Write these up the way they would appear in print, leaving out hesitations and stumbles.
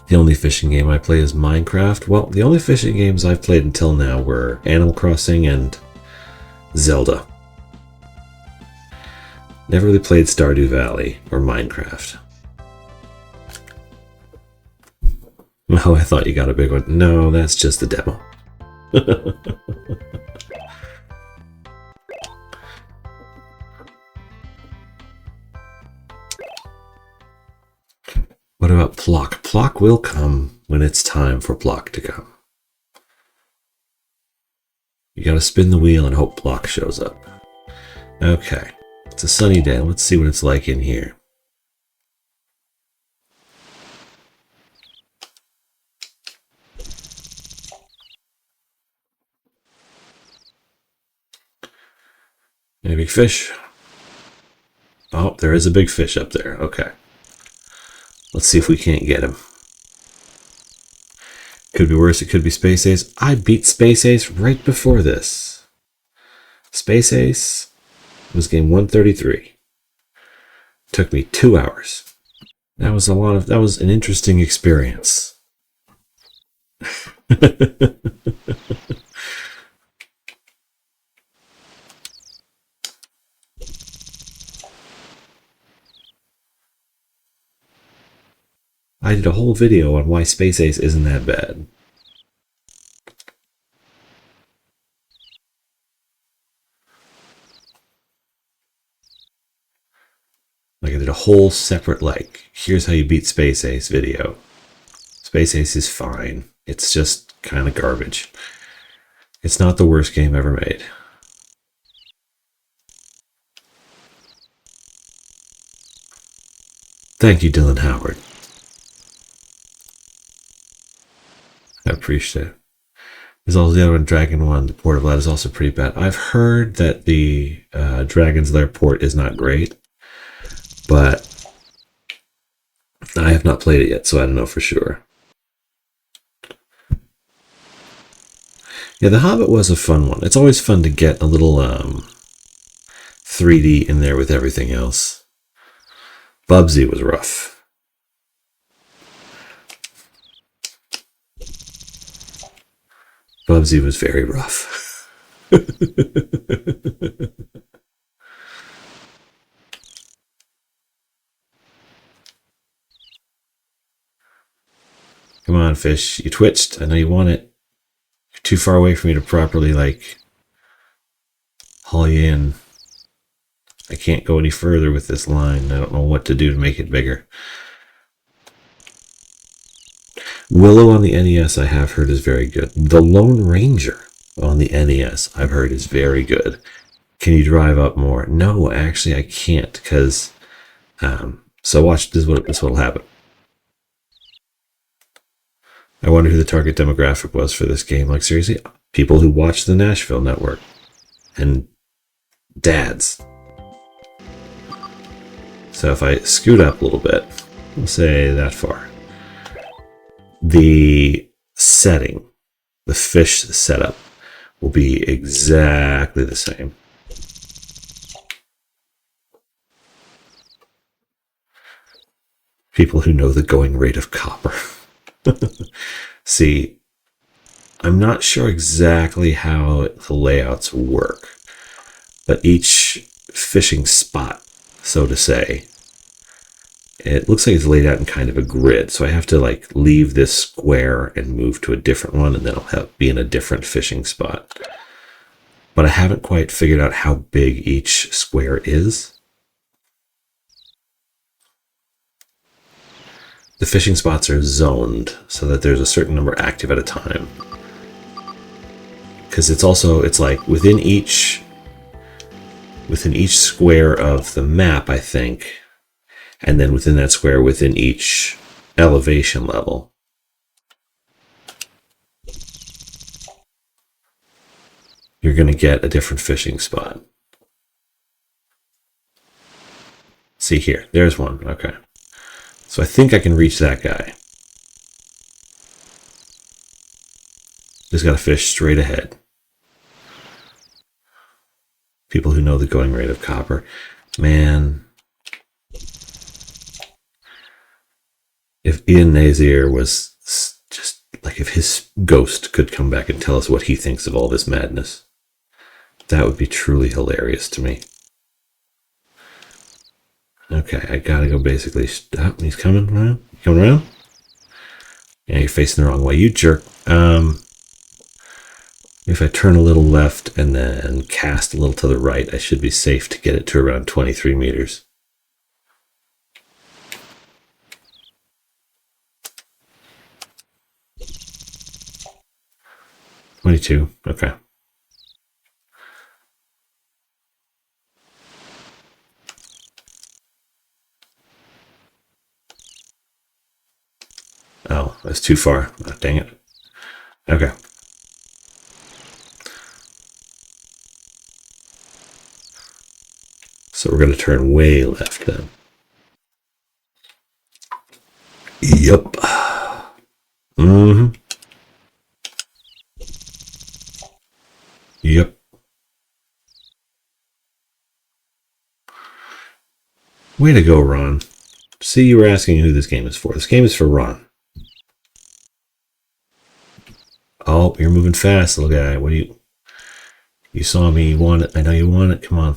The only fishing game I play is Minecraft. Well, the only fishing games I've played until now were Animal Crossing and Zelda. Never really played Stardew Valley or Minecraft. Oh, I thought you got a big one. No, that's just the demo. What about Plock? Plock will come when it's time for Plock to come. You gotta spin the wheel and hope Plock shows up. Okay, it's a sunny day. Let's see what it's like in here. Any big fish? Oh, there is a big fish up there. Okay. Let's see if we can't get him. Could be worse. It could be Space Ace. I beat Space Ace right before this. Space Ace was game 133. Took me 2 hours. That was an interesting experience. I did a whole video on why Space Ace isn't that bad. Like I did a whole separate, here's how you beat Space Ace video. Space Ace is fine. It's just kind of garbage. It's not the worst game ever made. Thank you, Dylan Howard. I appreciate it. There's also the other one, Dragon 1. The port of that is also pretty bad. I've heard that the Dragon's Lair port is not great, but I have not played it yet, so I don't know for sure. Yeah, The Hobbit was a fun one. It's always fun to get a little 3D in there with everything else. Bubsy was rough. Bubsy was very rough. Come on, fish. You twitched. I know you want it. You're too far away for me to properly, haul you in. I can't go any further with this line. I don't know what to do to make it bigger. Willow on the NES I have heard is very good. The Lone Ranger on the NES I've heard is very good. Can you drive up more? No, actually I can't, because so watch this. This will happen. I wonder who the target demographic was for this game. Like, seriously, people who watch the Nashville Network and dads. So if I scoot up a little bit, we'll say that far. The setting, the fish setup, will be exactly the same. People who know the going rate of copper. See, I'm not sure exactly how the layouts work, but each fishing spot, so to say, it looks like it's laid out in kind of a grid. So I have to leave this square and move to a different one, and then I'll be in a different fishing spot. But I haven't quite figured out how big each square is. The fishing spots are zoned so that there's a certain number active at a time. Because it's like within each square of the map, I think, and then within that square, within each elevation level, you're going to get a different fishing spot. See here, there's one. Okay. So I think I can reach that guy. Just got to fish straight ahead. People who know the going rate of copper. Man. If if Ian Nazier was just like if his ghost could come back and tell us what he thinks of all this madness. That would be truly hilarious to me. Okay, I gotta go basically stop. He's coming around. Coming around? Yeah, you're facing the wrong way. You jerk. If I turn a little left and then cast a little to the right, I should be safe to get it to around 23 meters. $22. Okay. Oh, that's too far. Oh, dang it. Okay. So we're going to turn way left then. Yep. Mm-hmm. Yep. Way to go, Ron. See, you were asking who this game is for. This game is for Ron. Oh, you're moving fast, little guy. What do you... You saw me. You want it. I know you want it. Come on.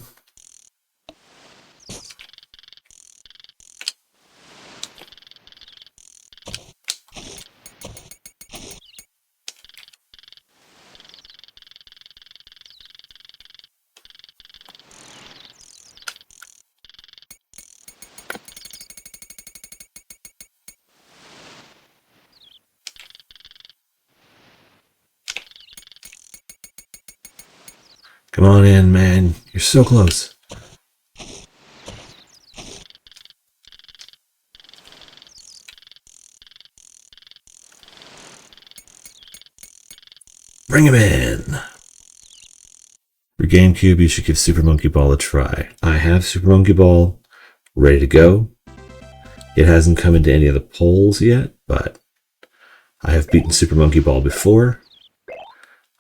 Come on in, man. You're so close. Bring him in. For GameCube, you should give Super Monkey Ball a try. I have Super Monkey Ball ready to go. It hasn't come into any of the polls yet, but I have beaten Super Monkey Ball before.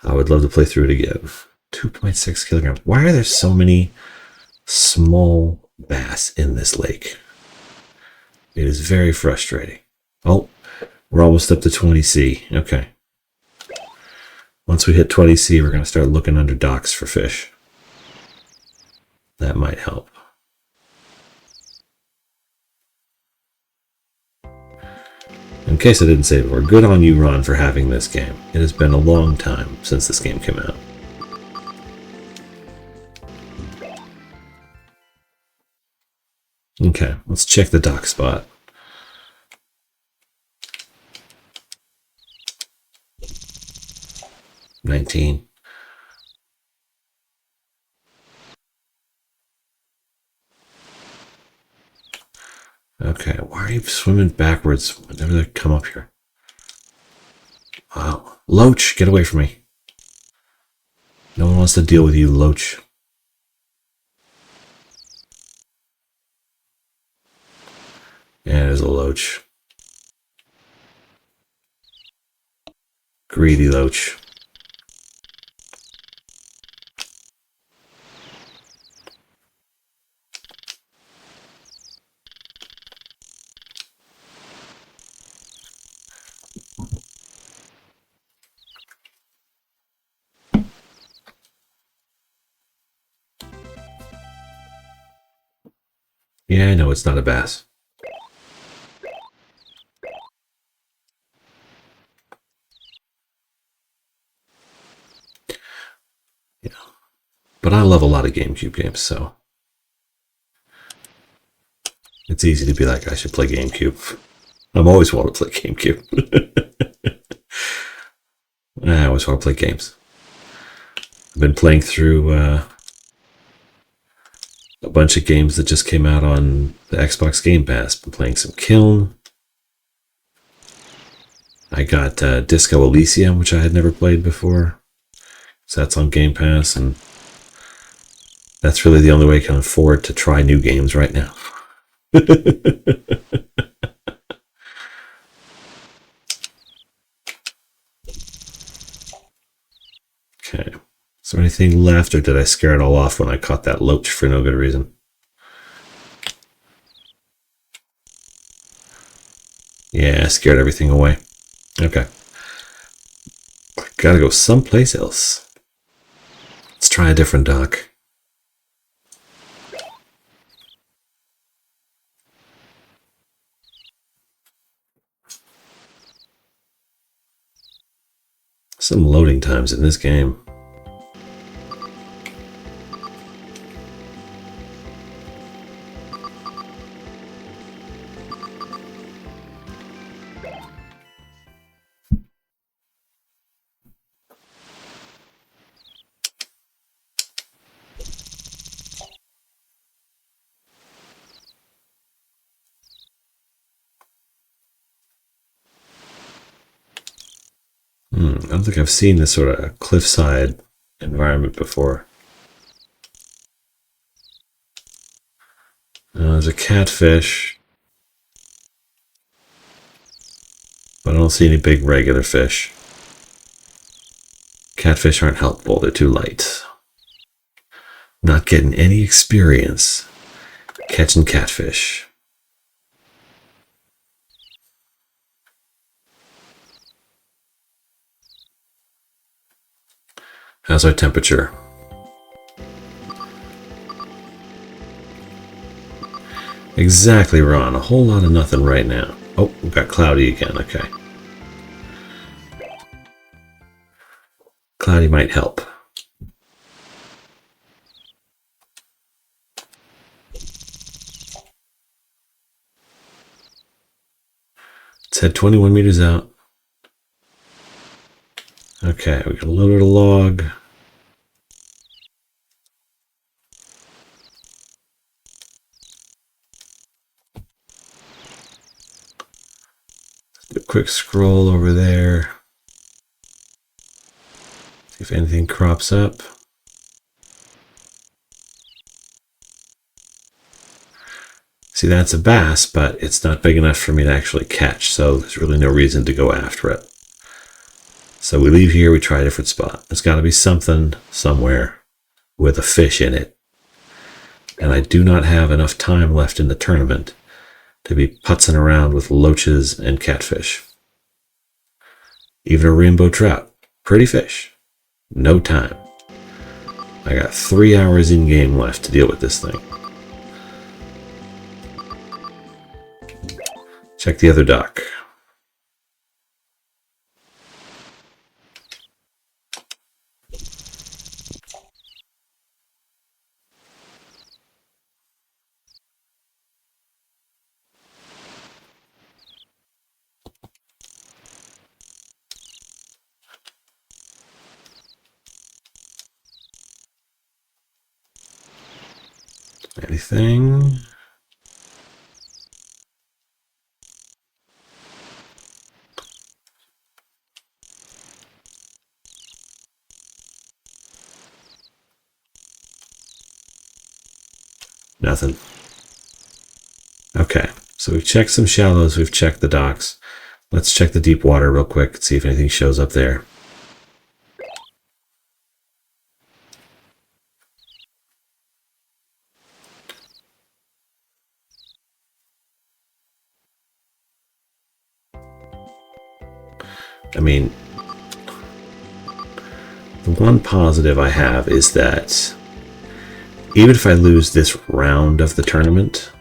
I would love to play through it again. 2.6 kilograms. Why are there so many small bass in this lake? It is very frustrating. Oh, we're almost up to 20C. Okay. Once we hit 20C, we're going to start looking under docks for fish. That might help. In case I didn't say before, good on you, Ron, for having this game. It has been a long time since this game came out. Okay, let's check the dock spot. $19. Okay, why are you swimming backwards whenever they come up here? Wow. Loach, get away from me. No one wants to deal with you, Loach. Yeah, there's a Loach. Greedy Loach. Yeah, I know it's not a bass. Yeah. But I love a lot of GameCube games, so it's easy to be like, I should play GameCube. I've always wanted to play GameCube. I always want to play games. I've been playing through a bunch of games that just came out on the Xbox Game Pass. Been playing some Kiln. I got Disco Elysium, which I had never played before. So that's on Game Pass, and that's really the only way I can afford to try new games right now. Okay. Is there anything left, or did I scare it all off when I caught that Loach for no good reason? Yeah, scared everything away. Okay. Gotta go someplace else. Let's try a different dock. Some loading times in this game. I don't think I've seen this sort of cliffside environment before. There's a catfish, but I don't see any big regular fish. Catfish aren't helpful, they're too light. Not getting any experience catching catfish. How's our temperature? Exactly, Ron. A whole lot of nothing right now. Oh, we've got cloudy again. Okay. Cloudy might help. Let's head 21 meters out. Okay, we got a little bit of log. Do a quick scroll over there. See if anything crops up. See, that's a bass, but it's not big enough for me to actually catch, so there's really no reason to go after it. So we leave here, we try a different spot. There's got to be something somewhere with a fish in it. And I do not have enough time left in the tournament to be putzing around with loaches and catfish. Even a rainbow trout. Pretty fish. No time. I got 3 hours in game left to deal with this thing. Check the other dock. Anything? Nothing. Okay, so we've checked some shallows, we've checked the docks. Let's check the deep water real quick and see if anything shows up there. I mean, the one positive I have is that even if I lose this round of the tournament,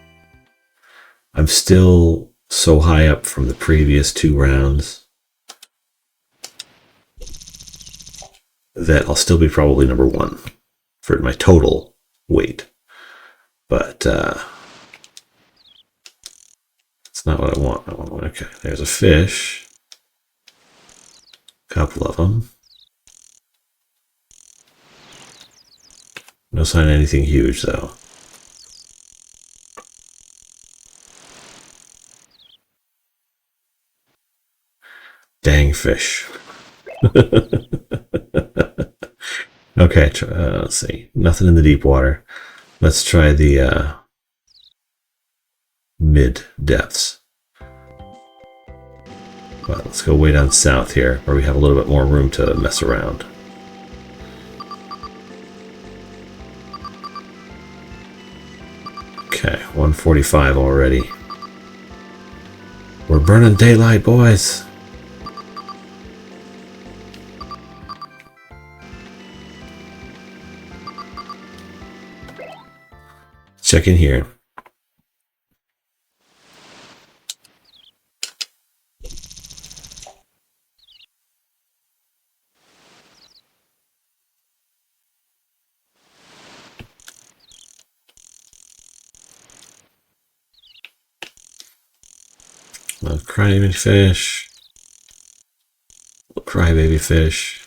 I'm still so high up from the previous 2 rounds that I'll still be probably number 1 for my total weight. But it's not what I want. Okay, there's a fish. Couple of them. No sign of anything huge, though. Dang fish. Okay, let's see. Nothing in the deep water. Let's try the mid depths. Well, let's go way down south here, where we have a little bit more room to mess around. Okay, 145 already. We're burning daylight, boys. Check in here. Crybaby fish. Crybaby fish.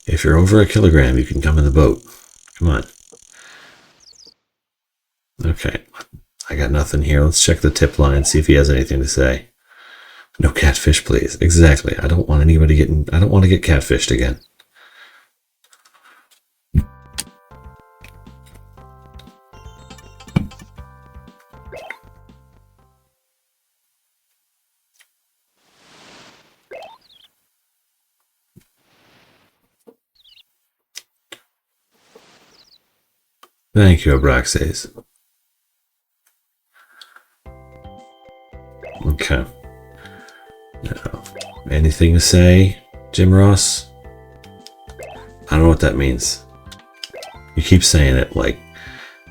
If you're over a kilogram, you can come in the boat. Come on. Okay. I got nothing here. Let's check the tip line, see if he has anything to say. No catfish, please. Exactly. I don't want anybody getting... I don't want to get catfished again. Thank you, Abraxas. Okay. Now, anything to say, Jim Ross? I don't know what that means. You keep saying it, like,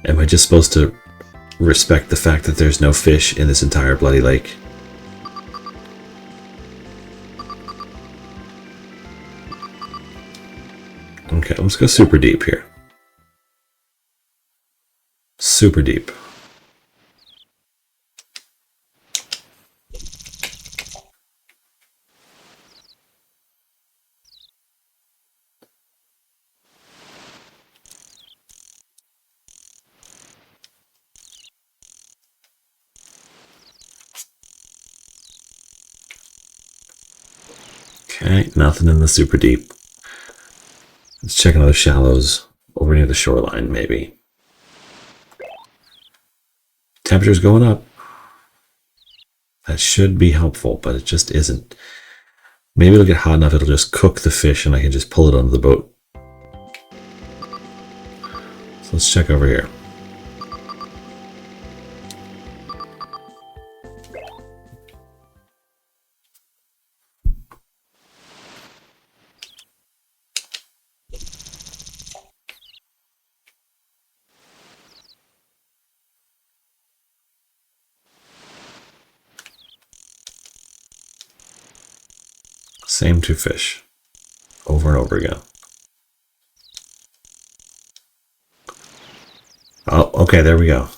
am I just supposed to respect the fact that there's no fish in this entire bloody lake? Okay, let's go super deep here. Super deep. Okay, nothing in the super deep. Let's check another shallows over near the shoreline, maybe. Temperature's going up. That should be helpful, but it just isn't. Maybe it'll get hot enough it'll just cook the fish and I can just pull it onto the boat. So let's check over here. Same two fish, over and over again. Oh, okay, there we go.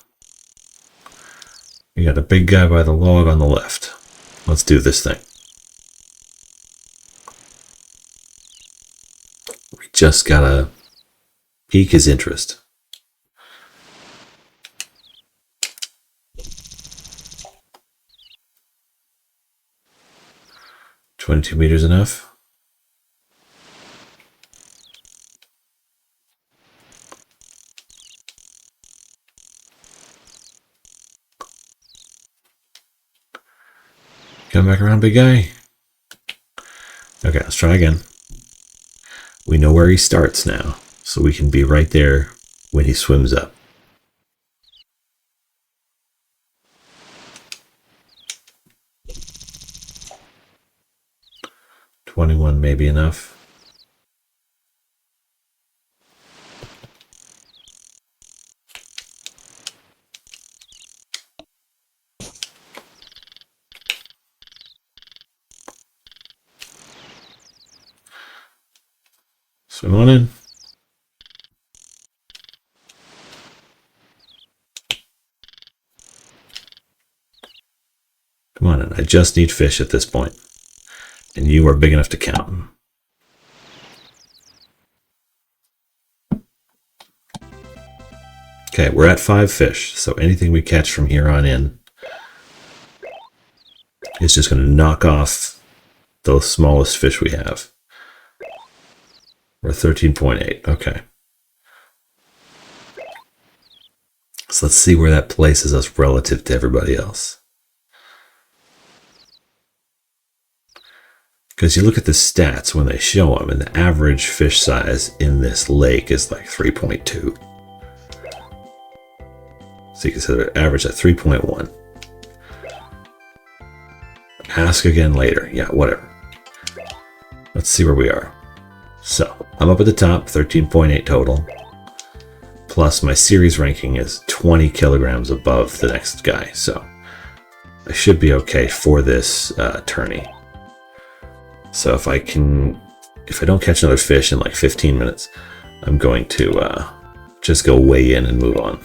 We got a big guy by the log on the left. Let's do this thing. We just gotta pique his interest. $22 meters enough? Come back around, big guy. Okay, let's try again. We know where he starts now, so we can be right there when he swims up. $21 may be enough. Swim on in. Come on in. I just need fish at this point. And you are big enough to count. Okay, we're at 5 fish, so anything we catch from here on in is just going to knock off the smallest fish we have. We're 13.8. Okay. So let's see where that places us relative to everybody else. Because you look at the stats when they show them, and the average fish size in this lake is like 3.2. So you consider average at 3.1. Ask again later. Yeah, whatever. Let's see where we are. So I'm up at the top, 13.8 total. Plus my series ranking is 20 kilograms above the next guy. So I should be okay for this tourney. So if I don't catch another fish in like 15 minutes, I'm going to just go weigh in and move on.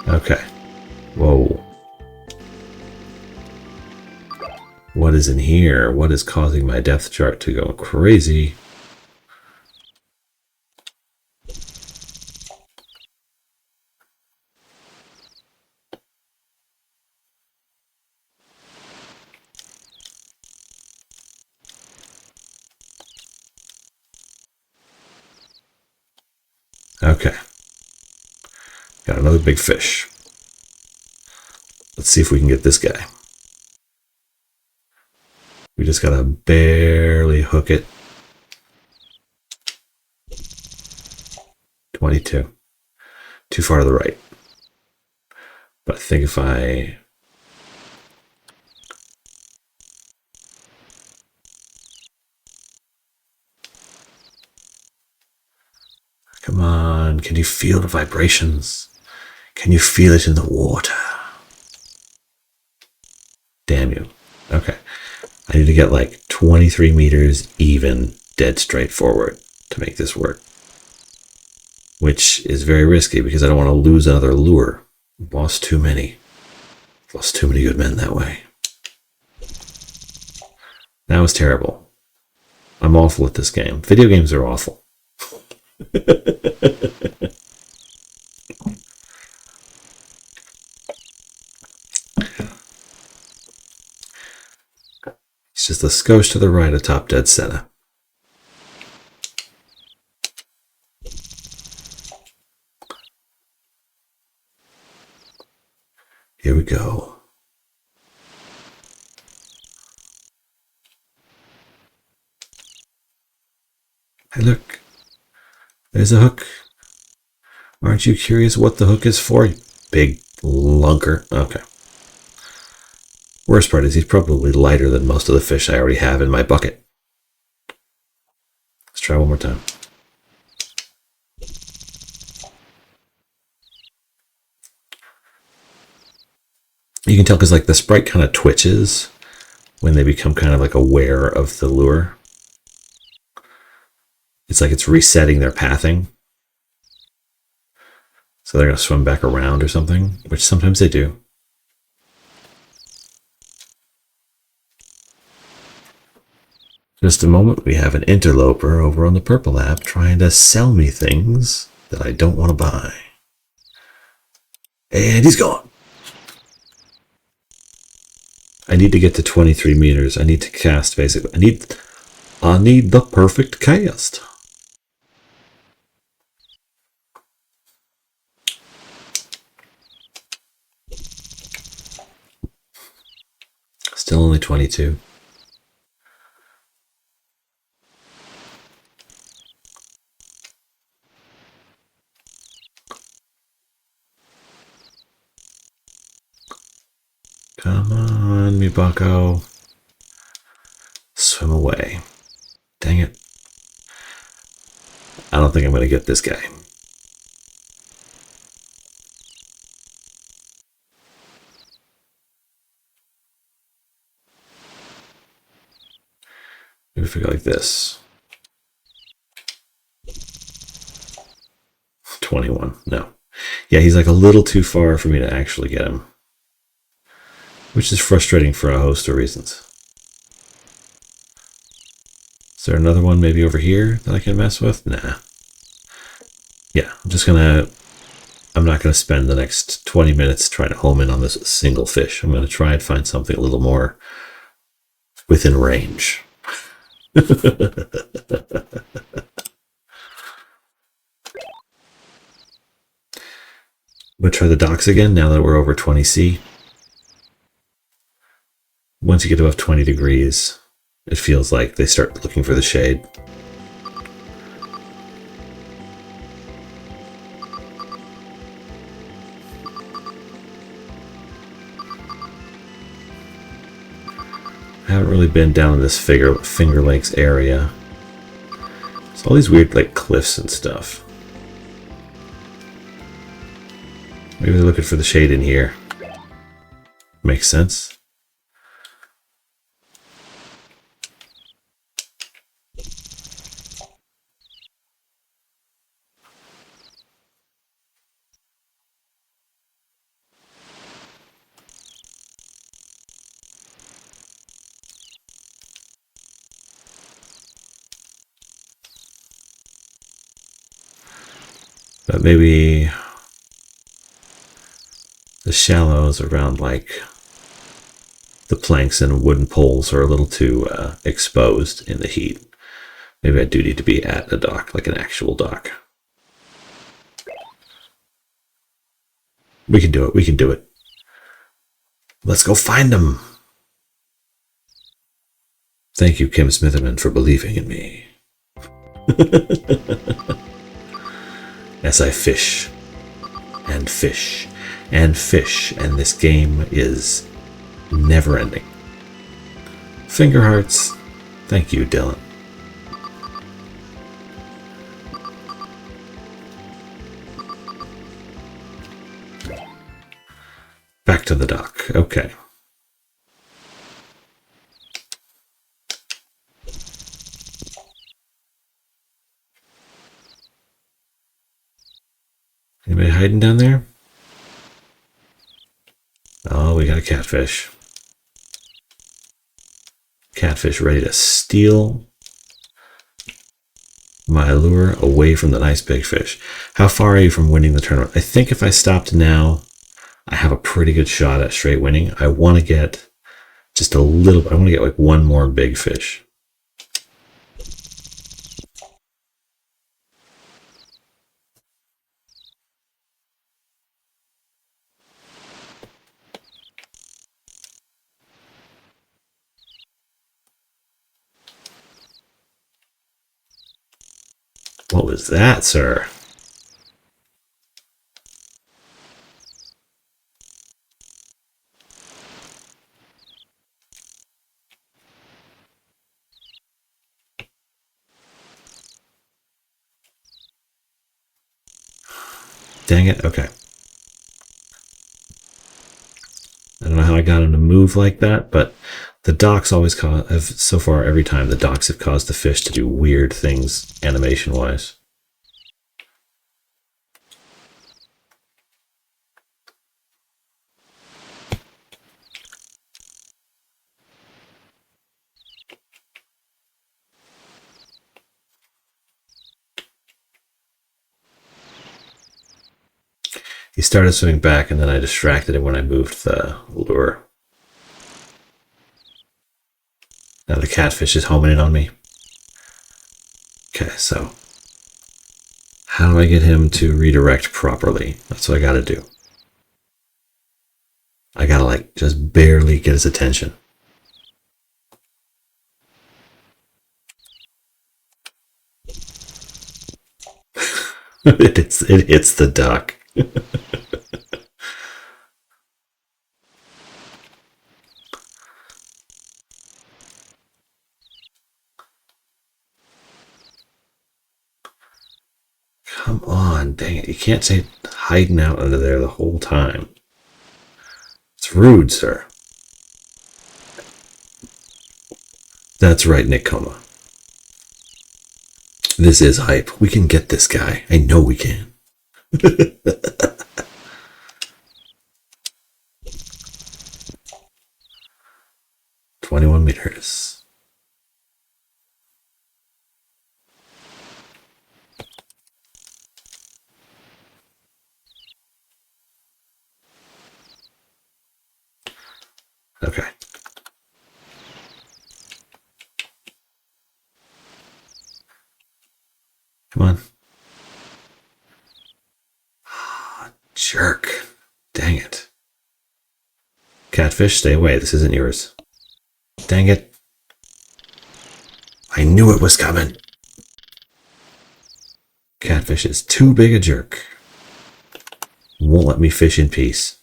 Okay. Whoa. What is in here? What is causing my depth chart to go crazy? Okay. Got another big fish. Let's see if we can get this guy. We just gotta barely hook it. 22. Too far to the right. But I think if I... Come on, can you feel the vibrations? Can you feel it in the water? Damn you. Okay. I need to get like 23 meters even, dead straight forward to make this work. Which is very risky because I don't want to lose another lure. Lost too many. Lost too many good men that way. That was terrible. I'm awful at this game. Video games are awful. It's just a skosh to the right of top dead center. Here we go. Hey, look. There's a hook. Aren't you curious what the hook is for? Big lunker. Okay. Worst part is he's probably lighter than most of the fish I already have in my bucket. Let's try one more time. You can tell because like the sprite kind of twitches when they become kind of like aware of the lure. It's like it's resetting their pathing. So they're going to swim back around or something, which sometimes they do. Just a moment, we have an interloper over on the Purple app trying to sell me things that I don't want to buy. And he's gone. I need to get to 23 meters. I need to cast basically. I need the perfect cast. Still only 22. Come on, me bucko. Swim away. Dang it. I don't think I'm going to get this guy. Maybe if we go like this. 21. No. Yeah, he's like a little too far for me to actually get him. Which is frustrating for a host of reasons. Is there another one maybe over here that I can mess with? Nah. Yeah, I'm not gonna spend the next 20 minutes trying to home in on this single fish. I'm gonna try and find something a little more within range. I'm going to try the docks again now that we're over 20C. Once you get above 20 degrees, it feels like they start looking for the shade. I haven't really been down in this Finger Lakes area. There's all these weird like cliffs and stuff. Maybe they're looking for the shade in here. Makes sense. But maybe the shallows around like the planks and wooden poles are a little too exposed in the heat. Maybe I do need to be at a dock, like an actual dock. We can do it. We can do it. Let's go find them. Thank you, Kim Smitherman, for believing in me. As I fish and fish and fish, and this game is never ending. Finger hearts. Thank you, Dylan. Back to the dock. Okay. Anybody hiding down there? Oh, we got a catfish. Catfish ready to steal my lure away from the nice big fish. How far are you from winning the tournament? I think if I stopped now, I have a pretty good shot at straight winning. I want to get just a little bit. I want to get like one more big fish. What was that, sir? Dang it. Okay. I don't know how I got him to move like that, but the docks always have, so far, every time the docks have caused the fish to do weird things animation-wise. He started swimming back, and then I distracted him when I moved the lure. Now the catfish is homing in on me. Okay, so how do I get him to redirect properly? That's what I gotta do. I gotta like just barely get his attention. It hits the duck. Come on, dang it. You can't say hiding out under there the whole time. It's rude, sir. That's right, Nick Coma. This is hype. We can get this guy. I know we can. 21 meters. Okay. Come on. Jerk. Catfish, stay away. This isn't yours. Dang it. I knew it was coming. Catfish is too big a jerk. Won't let me fish in peace.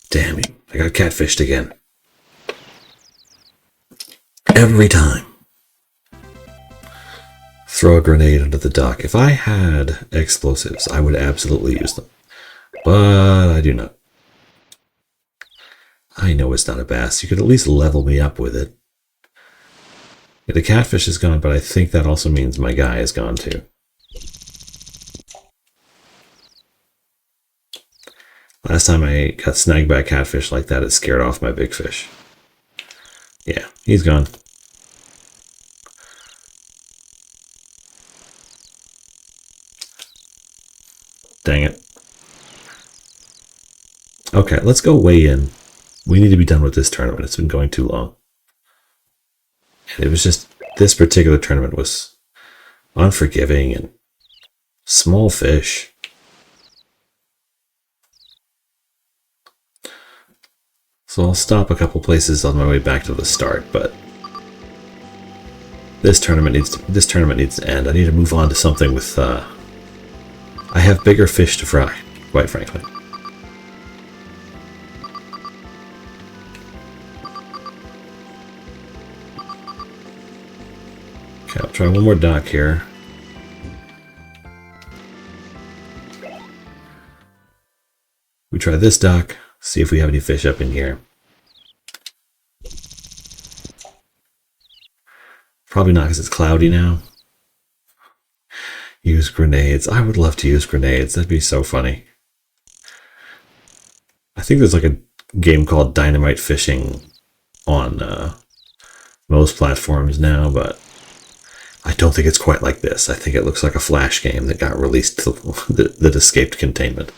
Damn you. I got catfished again. Every time. Throw a grenade under the dock. If I had explosives, I would absolutely use them. But I do not. I know it's not a bass. You could at least level me up with it. Yeah, the catfish is gone, but I think that also means my guy is gone too. Last time I got snagged by a catfish like that, it scared off my big fish. Yeah, he's gone. Dang it. Okay, let's go weigh in. We need to be done with this tournament. It's been going too long. And it was just, this particular tournament was unforgiving and small fish. So I'll stop a couple places on my way back to the start, but this tournament needs to end. I need to move on to something with I have bigger fish to fry, quite frankly. Okay, I'll try one more dock here. We try this dock, see if we have any fish up in here. Probably not because it's cloudy now. Use grenades. I would love to use grenades. That'd be so funny. I think there's like a game called Dynamite Fishing on most platforms now, but I don't think it's quite like this. I think it looks like a Flash game that got released that escaped containment.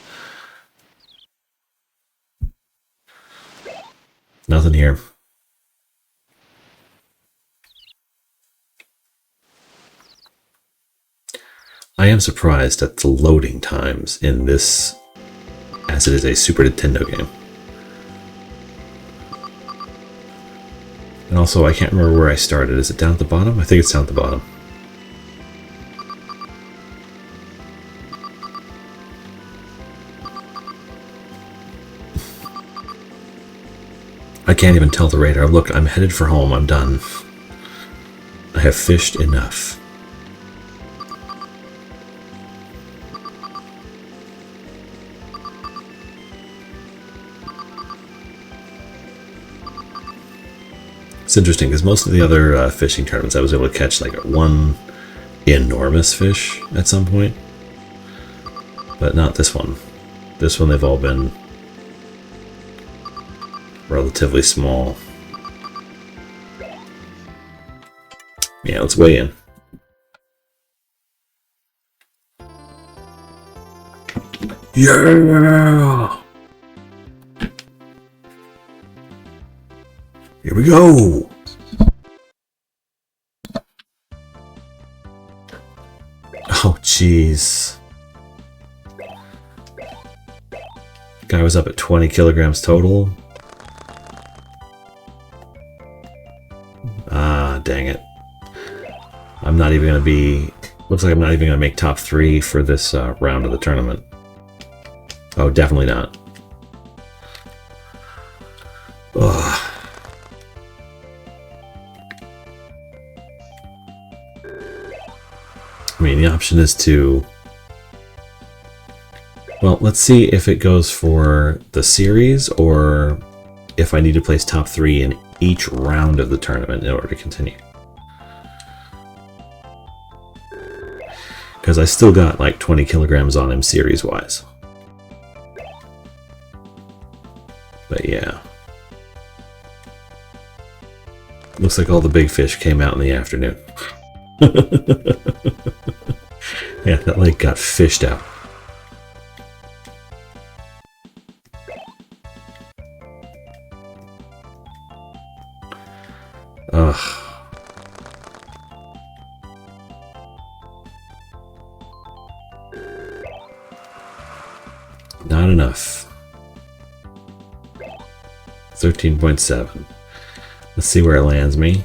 Nothing here. I am surprised at the loading times in this, as it is a Super Nintendo game. And also, I can't remember where I started. Is it down at the bottom? I think it's down at the bottom. I can't even tell the radar. Look, I'm headed for home. I'm done. I have fished enough. It's interesting because most of the other fishing tournaments I was able to catch like one enormous fish at some point, but not this one. This one they've all been relatively small. Yeah, let's weigh in. Yeah! Here we go! Oh, jeez. Guy was up at 20 kilograms total. Ah, dang it. I'm not even going to be... Looks like I'm not even going to make top 3 for this round of the tournament. Oh, definitely not. Ugh. I mean, the option is to... Well, let's see if it goes for the series or if I need to place top 3 in each round of the tournament in order to continue. Because I still got like 20 kilograms on him series-wise. But yeah. Looks like all the big fish came out in the afternoon. Yeah, that lake got fished out. Ugh. Not enough. 13.7. Let's see where it lands me.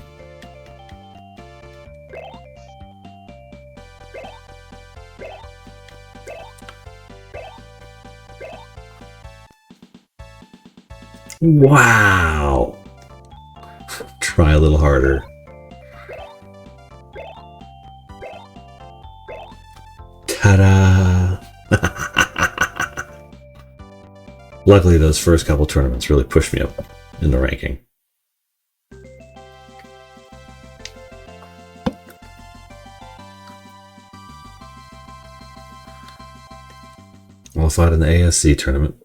Wow! Try a little harder. Ta-da! Luckily, those first couple tournaments really pushed me up in the ranking. Qualified in the ASC tournament.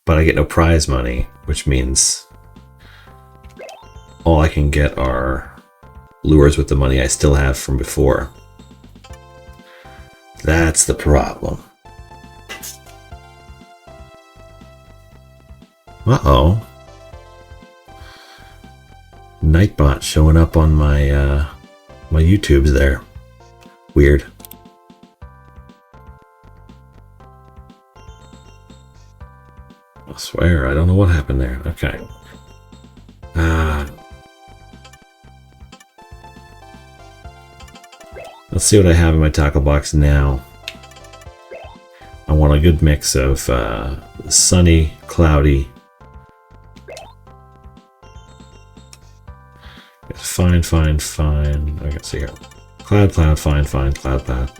But I get no prize money, which means all I can get are lures with the money I still have from before. That's the problem. Uh-oh. Nightbot showing up on my my YouTubes there. Weird. I swear, I don't know what happened there. Okay. Let's see what I have in my tackle box now. I want a good mix of sunny, cloudy, fine, fine, fine. I can see here. Cloud, cloud, fine, fine, cloud, cloud.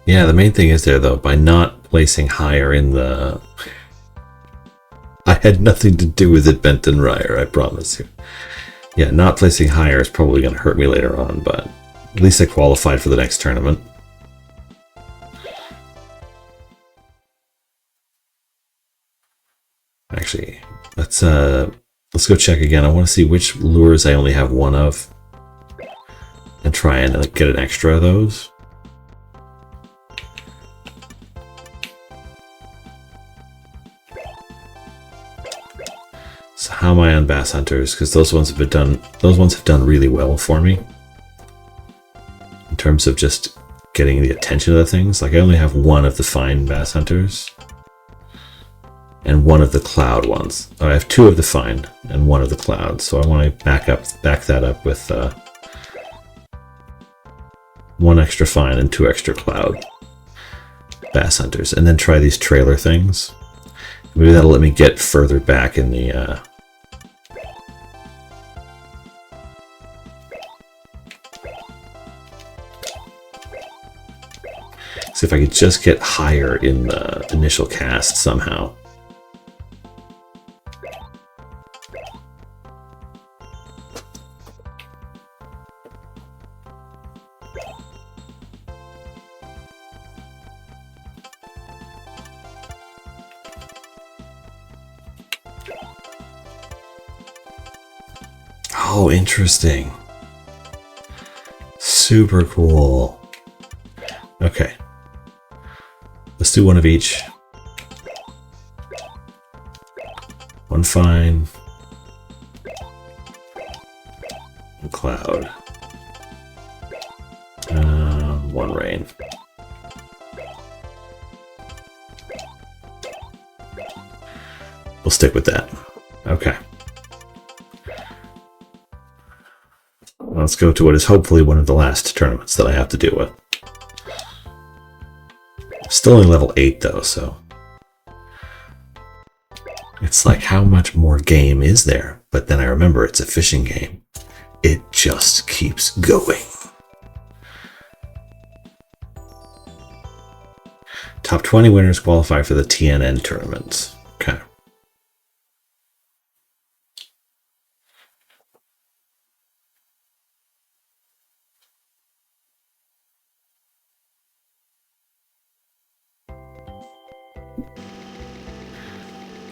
Yeah, the main thing is there though, by not placing higher in the... I had nothing to do with it, Benton Ryer, I promise you. Yeah, not placing higher is probably going to hurt me later on, but at least I qualified for the next tournament. Actually, let's go check again. I want to see which lures I only have one of, and try and get an extra of those. So how am I on Bass Hunters? Because those ones have done really well for me in terms of just getting the attention of the things. Like I only have one of the fine Bass Hunters and one of the cloud ones. I have two of the fine and one of the cloud. So I want to back that up with one extra fine and two extra cloud Bass Hunters, and then try these trailer things. Maybe that'll let me get further back in the see if I could just get higher in the initial cast somehow. Oh, interesting. Super cool. Okay. Let's do one of each. One fine. One cloud. One rain. We'll stick with that. Okay. Let's go to what is hopefully one of the last tournaments that I have to deal with. Still only level 8 though, so it's like, how much more game is there? But then I remember it's a fishing game. It just keeps going. Top 20 winners qualify for the TNN tournament. Okay.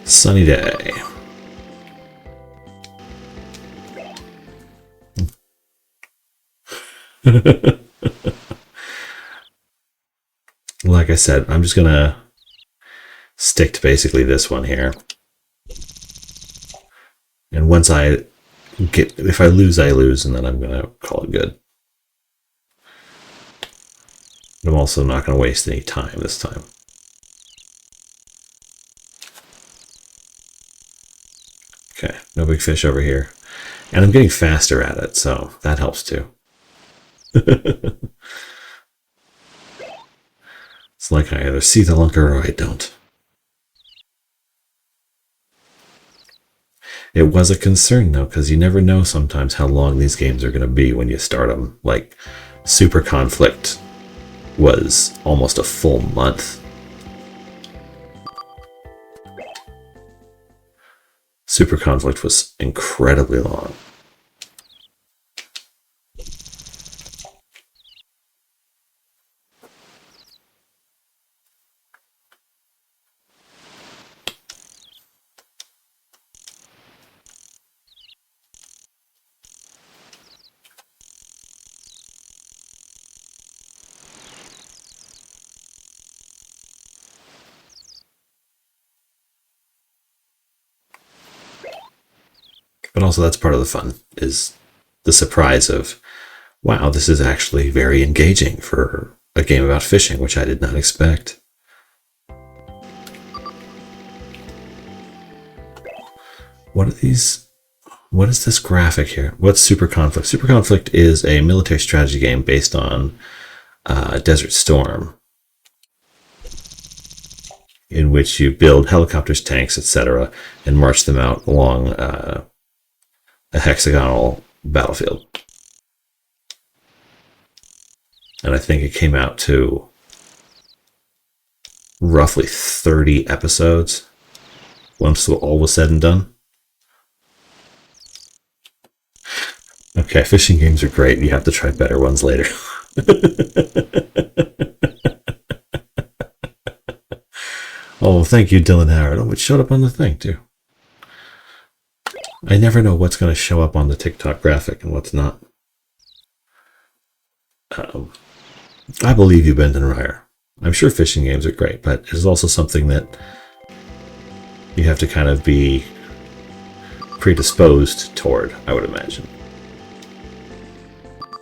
Sunny day. Like I said, I'm just gonna stick to basically this one here. And once if I lose, I lose, and then I'm going to call it good. But I'm also not going to waste any time this time. Okay, no big fish over here. And I'm getting faster at it, so that helps too. It's like I either see the lunker or I don't. It was a concern, though, because you never know sometimes how long these games are going to be when you start them. Like, Super Conflict was almost a full month. Super Conflict was incredibly long. But also that's part of the fun, is the surprise of, wow, this is actually very engaging for a game about fishing, which I did not expect. What are these? What is this graphic here? What's Super Conflict? Super Conflict is a military strategy game based on Desert Storm, in which you build helicopters, tanks, etc., and march them out along a hexagonal battlefield. And I think it came out to roughly 30 episodes once all was said and done. Okay, fishing games are great. You have to try better ones later. Oh, thank you, Dylan Howard. Oh, it showed up on the thing, too. I never know what's going to show up on the TikTok graphic and what's not. I believe you, Brendan Ryer. I'm sure fishing games are great, but it is also something that you have to kind of be predisposed toward, I would imagine.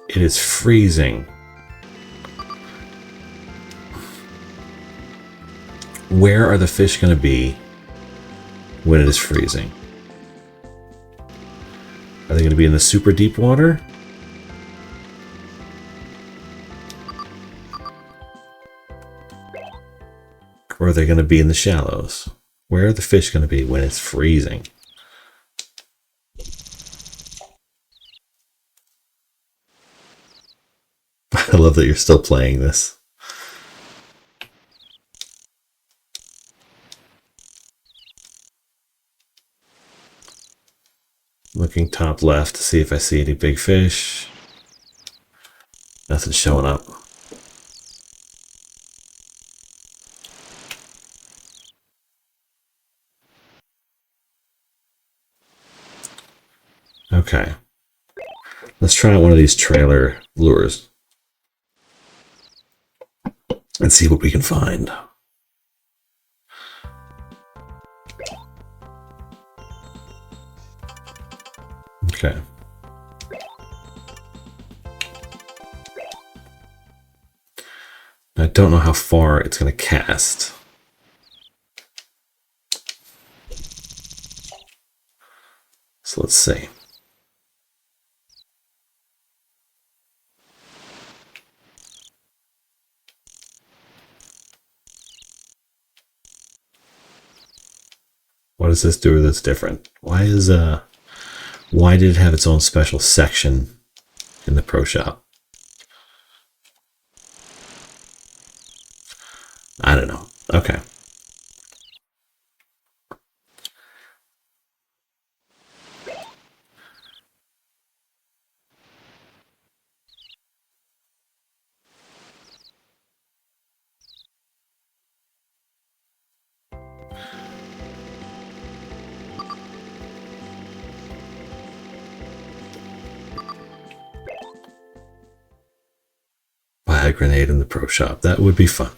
It is freezing. Where are the fish going to be when it is freezing? Are they going to be in the super deep water? Or are they going to be in the shallows? Where are the fish going to be when it's freezing? I love that you're still playing this. Looking top left to see if I see any big fish. Nothing showing up. Okay. Let's try out one of these trailer lures and see what we can find. Okay. I don't know how far it's going to cast. So let's see. What does this do that's different? Why did it have its own special section in the Pro Shop? I don't know. Okay. Buy a grenade in the Pro Shop. That would be fun.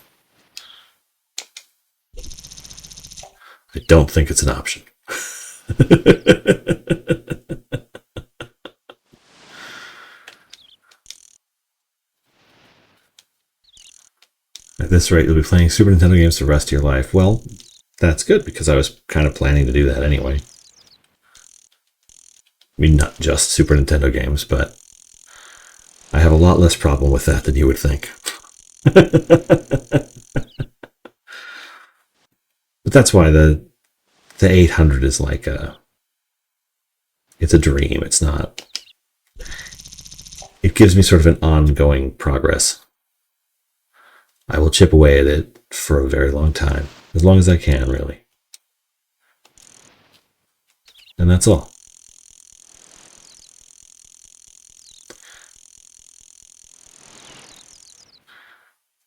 don't think it's an option. At this rate, you'll be playing Super Nintendo games the rest of your life. Well, that's good, because I was kind of planning to do that anyway. I mean, not just Super Nintendo games, but I have a lot less problem with that than you would think. But that's why the 800 is like it's a dream. It's not. It gives me sort of an ongoing progress. I will chip away at it for a very long time, as long as I can, really. And that's all.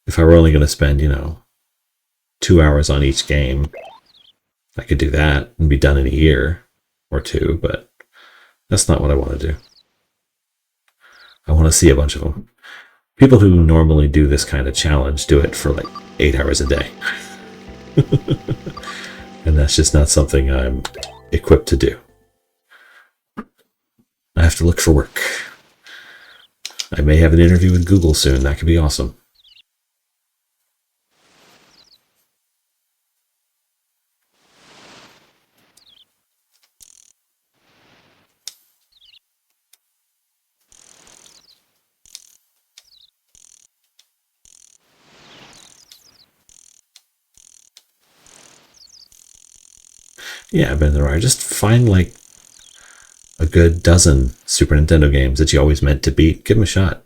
If I were only going to spend, 2 hours on each game, I could do that and be done in a year or two, but that's not what I want to do. I want to see a bunch of them. People who normally do this kind of challenge do it for like 8 hours a day. And that's just not something I'm equipped to do. I have to look for work. I may have an interview with Google soon. That could be awesome. Yeah, Ben there are. Just find like a good dozen Super Nintendo games that you always meant to beat. Give them a shot.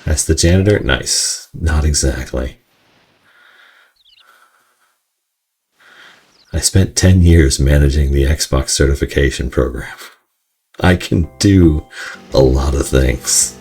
That's the janitor? Nice. Not exactly. I spent 10 years managing the Xbox certification program. I can do a lot of things.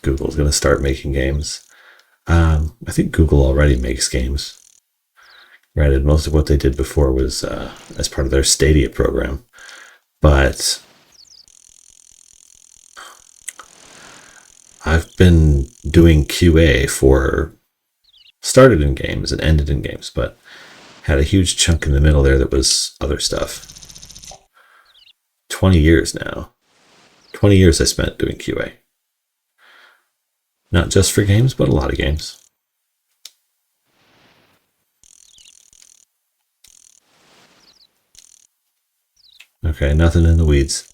Google's going to start making games. I think Google already makes games. Granted, most of what they did before was as part of their Stadia program. But I've been doing QA started in games and ended in games, but had a huge chunk in the middle there that was other stuff. 20 years now. 20 years I spent doing QA. Not just for games, but a lot of games. Okay, nothing in the weeds.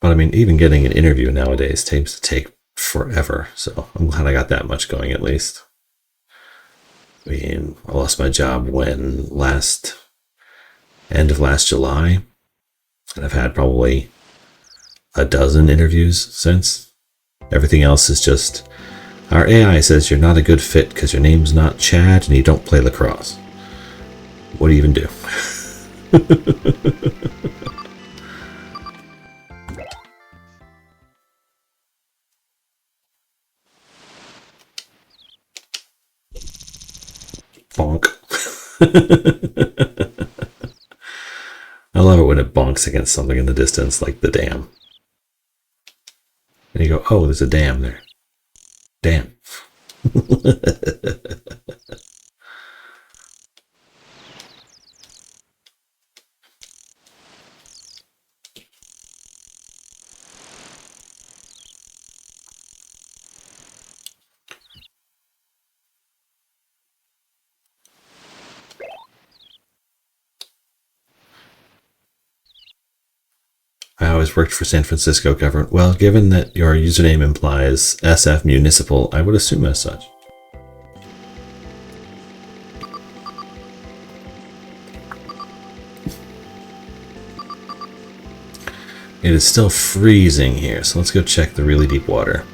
But I mean, even getting an interview nowadays seems to take forever, so I'm glad I got that much going at least. I mean, I lost my job end of last July, and I've had probably a dozen interviews since. Everything else is just, our AI says you're not a good fit because your name's not Chad and you don't play lacrosse. What do you even do? Bonk. I love it when it bonks against something in the distance, like the dam. And you go, oh, there's a dam there. Damn. I always worked for San Francisco government. Well, given that your username implies SF Municipal, I would assume as such. It is still freezing here, so let's go check the really deep water.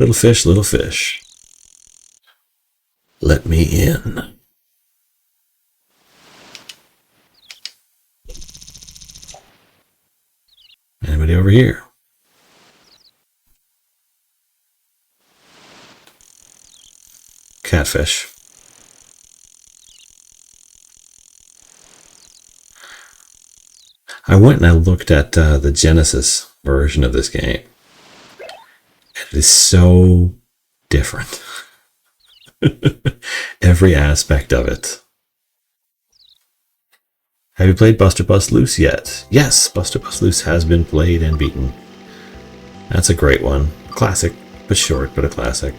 Little fish, little fish. Let me in. Anybody over here? Catfish. I went and I looked at the Genesis version of this game. It is so different. Every aspect of it. Have you played Buster Bust Loose yet? Yes, Buster Bust Loose has been played and beaten. That's a great one. Classic, but short, but a classic.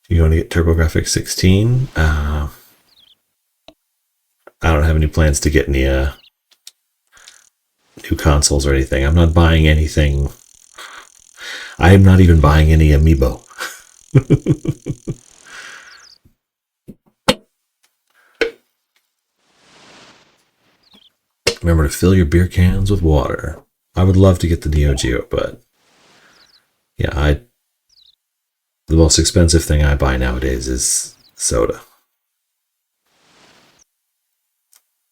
You want to get TurboGrafx 16? I don't have any plans to get any new consoles or anything. I'm not buying anything. I am not even buying any amiibo. Remember to fill your beer cans with water. I would love to get the Neo Geo, but yeah, the most expensive thing I buy nowadays is soda.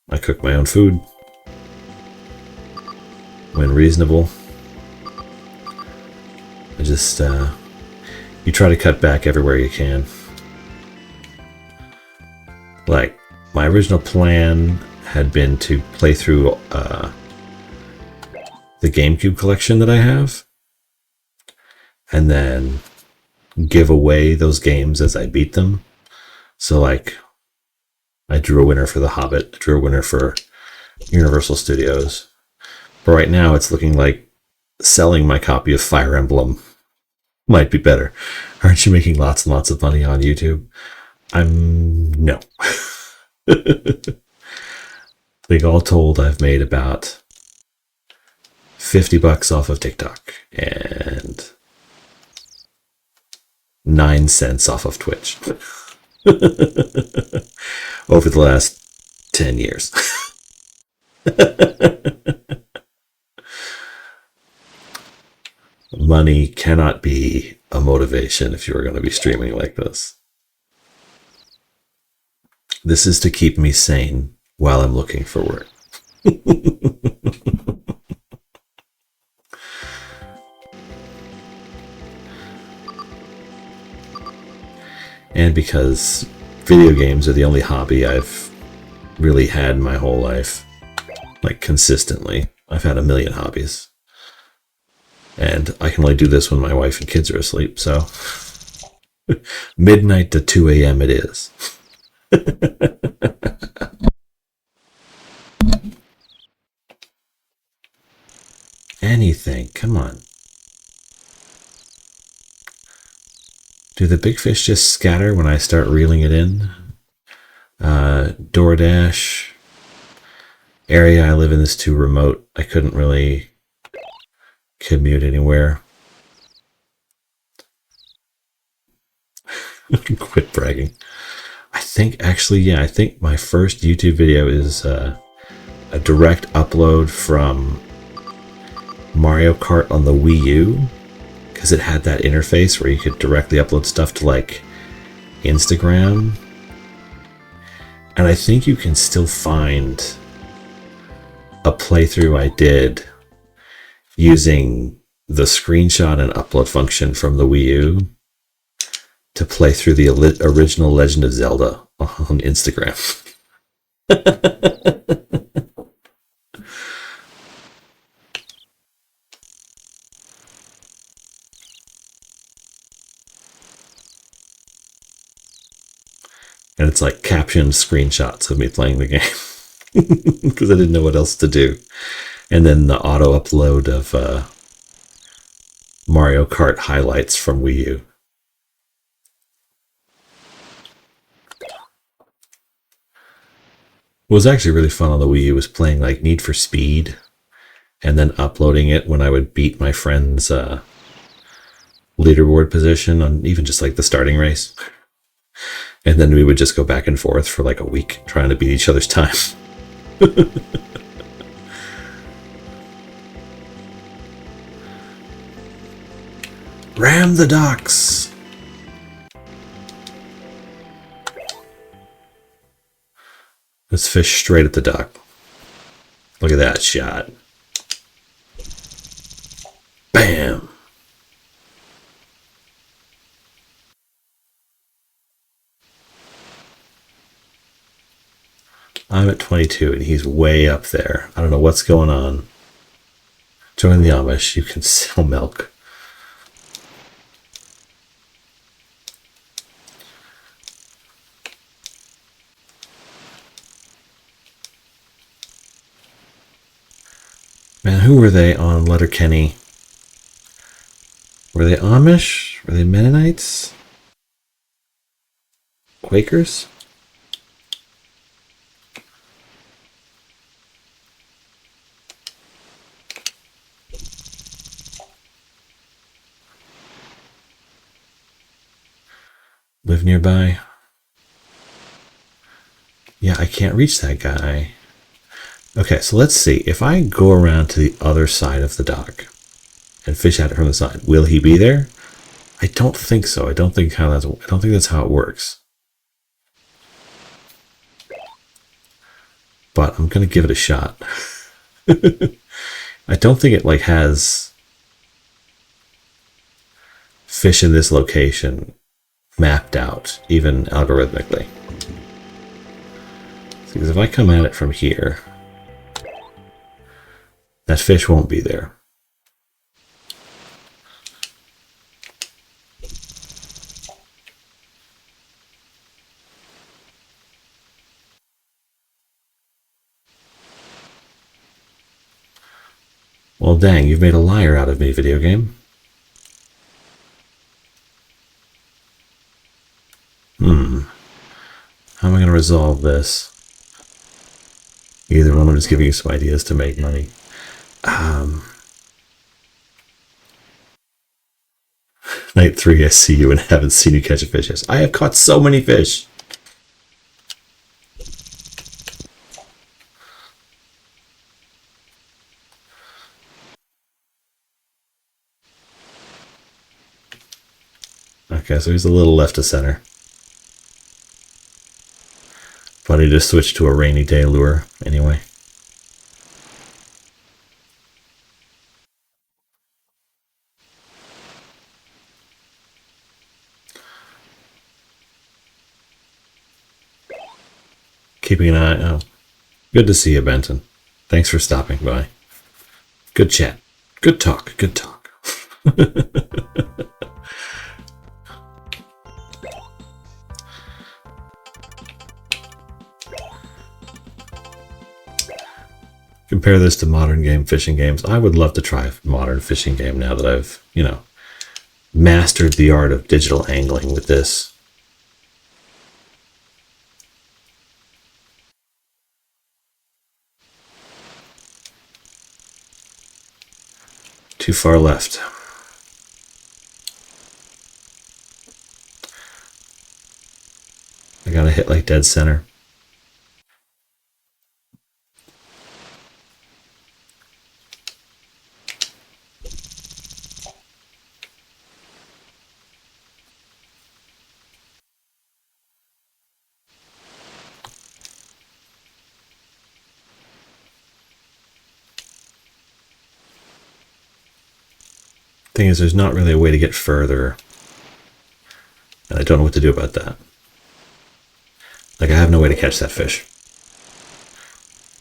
I cook my own food when reasonable. I just you try to cut back everywhere you can. Like, my original plan had been to play through the GameCube collection that I have, and then give away those games as I beat them. So, like, I drew a winner for The Hobbit, I drew a winner for Universal Studios. But right now, it's looking like selling my copy of Fire Emblem might be better. Aren't you making lots and lots of money on YouTube? No. I think all told, I've made about $50 off of TikTok and 9 cents off of Twitch over the last 10 years. Money cannot be a motivation if you are going to be streaming like this. This is to keep me sane while I'm looking for work. And because video games are the only hobby I've really had my whole life, like consistently. I've had a million hobbies. And I can only do this when my wife and kids are asleep, so midnight to 2 a.m. it is. Anything, come on. Do the big fish just scatter when I start reeling it in? DoorDash. Area I live in is too remote. I couldn't really commute anywhere. Quit bragging. I think my first YouTube video is a direct upload from Mario Kart on the Wii U, because it had that interface where you could directly upload stuff to, like, Instagram. And I think you can still find a playthrough I did using the screenshot and upload function from the Wii U to play through the original Legend of Zelda on Instagram. And it's like captioned screenshots of me playing the game because I didn't know what else to do. And then the auto upload of Mario Kart highlights from Wii U. What was actually really fun on the Wii U was playing like Need for Speed and then uploading it when I would beat my friend's leaderboard position on even just like the starting race. And then we would just go back and forth for like a week trying to beat each other's time. Ram the docks! Let's fish straight at the dock. Look at that shot. Bam! I'm at 22 and he's way up there. I don't know what's going on. Join the Amish. You can sell milk. Man, who were they on Letterkenny? Were they Amish? Were they Mennonites? Quakers? Live nearby? Yeah, I can't reach that guy. Okay, so let's see. If I go around to the other side of the dock and fish at it from the side, will he be there? I don't think so. I don't think that's how it works. But I'm gonna give it a shot. I don't think it like has fish in this location mapped out, even algorithmically. Because if I come at it from here, that fish won't be there. Well, dang, you've made a liar out of me, video game. How am I going to resolve this? Either one, I'm just giving you some ideas to make money. Night 3, I see you and haven't seen you catch a fish yet. I have caught so many fish. Okay, so he's a little left of center. Funny to switch to a rainy day lure anyway. Keeping an eye out. Good to see you, Benton. Thanks for stopping by. Good chat. Good talk. Good talk. Compare this to modern game fishing games. I would love to try a modern fishing game now that I've, mastered the art of digital angling with this. Too far left. I gotta hit like dead center. Thing is, there's not really a way to get further, and I don't know what to do about that. Like, I have no way to catch that fish.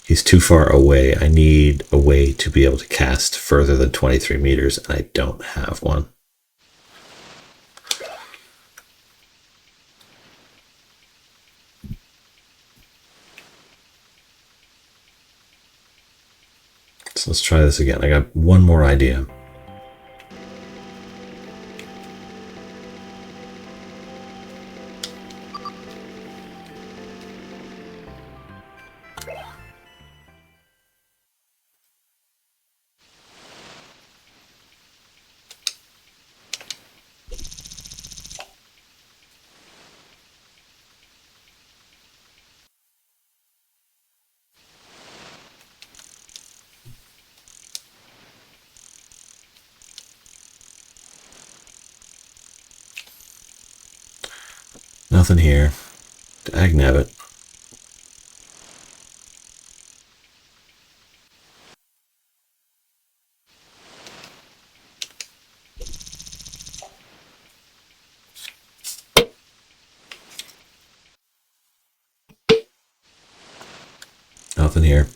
He's too far away. I need a way to be able to cast further than 23 meters, and I don't have one. So let's try this again. I got one more idea. Nothing here. Dagnabbit. Nothing here.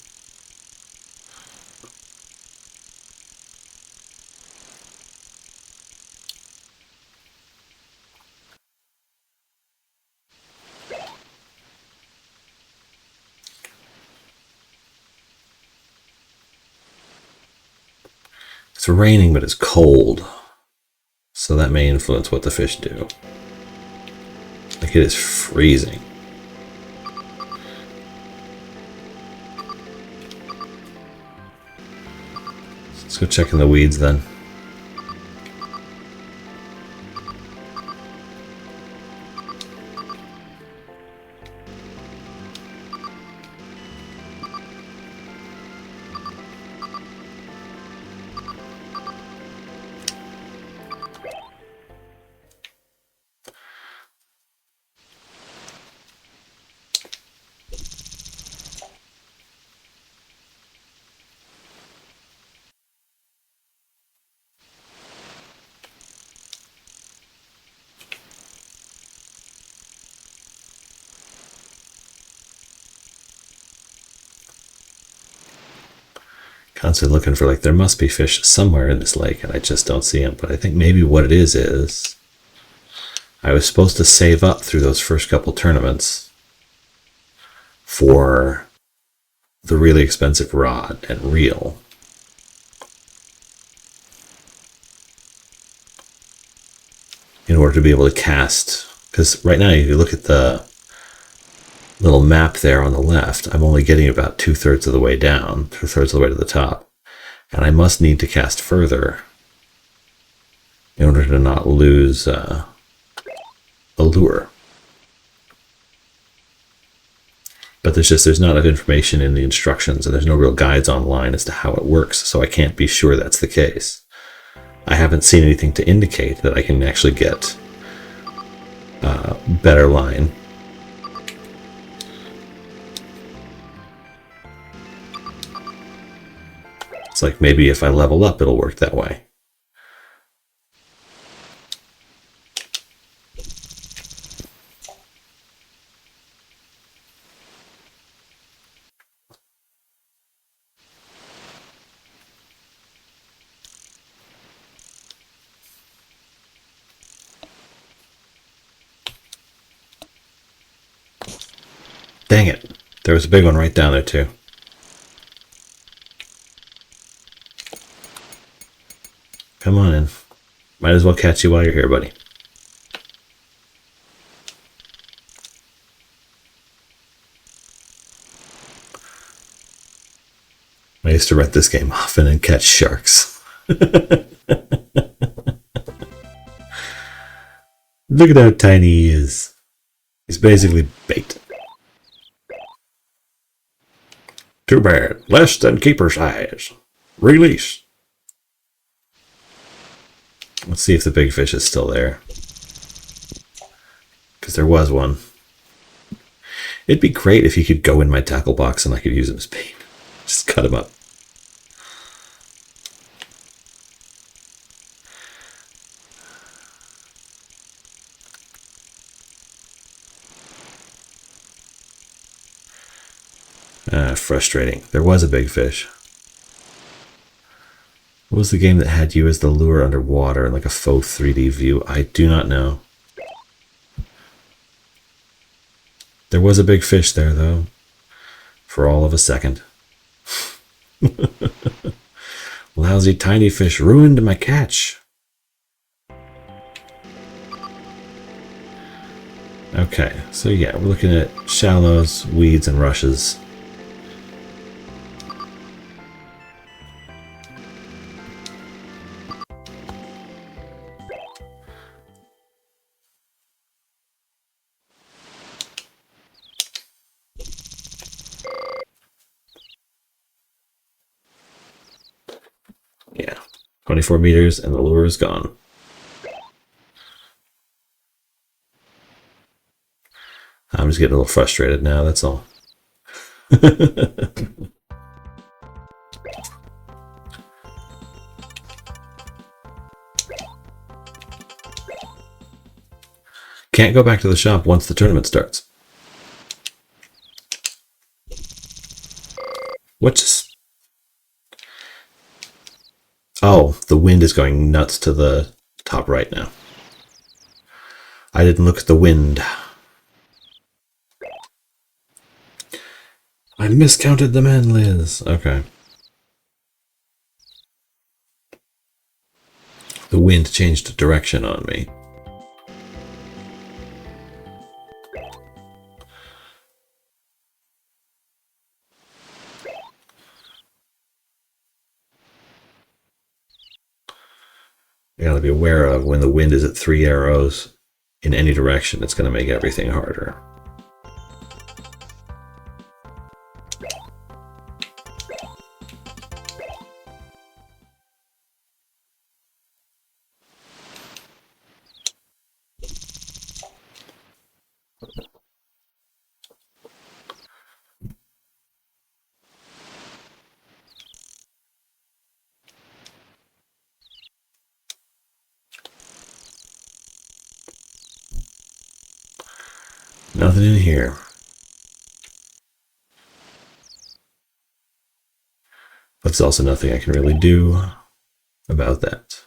It's raining, but it's cold. So that may influence what the fish do. Like, it is freezing. Let's go check in the weeds then. Constantly looking for, like, there must be fish somewhere in this lake, and I just don't see them. But I think maybe what it is I was supposed to save up through those first couple tournaments for the really expensive rod and reel. In order to be able to cast, because right now, if you look at the little map there on the left, I'm only getting about 2/3 of the way down, 2/3 of the way to the top. And I must need to cast further in order to not lose a lure. But there's not enough information in the instructions, and there's no real guides online as to how it works, so I can't be sure that's the case. I haven't seen anything to indicate that I can actually get better line. It's like maybe if I level up, it'll work that way. Dang it. There was a big one right down there, too. Come on in. Might as well catch you while you're here, buddy. I used to rent this game often and catch sharks. Look at how tiny he is. He's basically bait. Too bad. Less than keeper size. Release. Let's see if the big fish is still there. Because there was one. It'd be great if he could go in my tackle box and I could use him as bait. Just cut him up. Frustrating. There was a big fish. What was the game that had you as the lure underwater in like a faux 3D view? I do not know. There was a big fish there, though. For all of a second. Lousy tiny fish ruined my catch. Okay, so yeah, we're looking at shallows, weeds, and rushes. Yeah, 24 meters and the lure is gone. I'm just getting a little frustrated now, that's all. Can't go back to the shop once the tournament starts. What's... Oh, the wind is going nuts to the top right now. I didn't look at the wind. I miscounted the men, Liz. Okay. The wind changed direction on me. You gotta be aware of when the wind is at 3 arrows in any direction, it's gonna make everything harder. Nothing in here. But there's also nothing I can really do about that.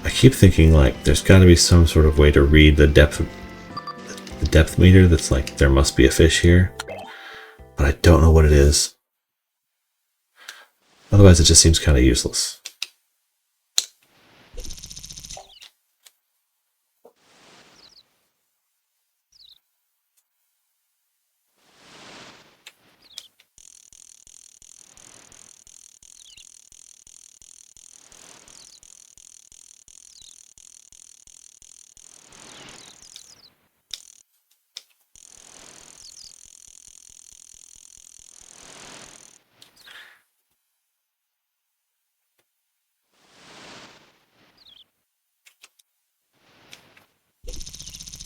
I keep thinking like there's got to be some sort of way to read the depth meter that's like there must be a fish here, but I don't know what it is. Otherwise it just seems kind of useless.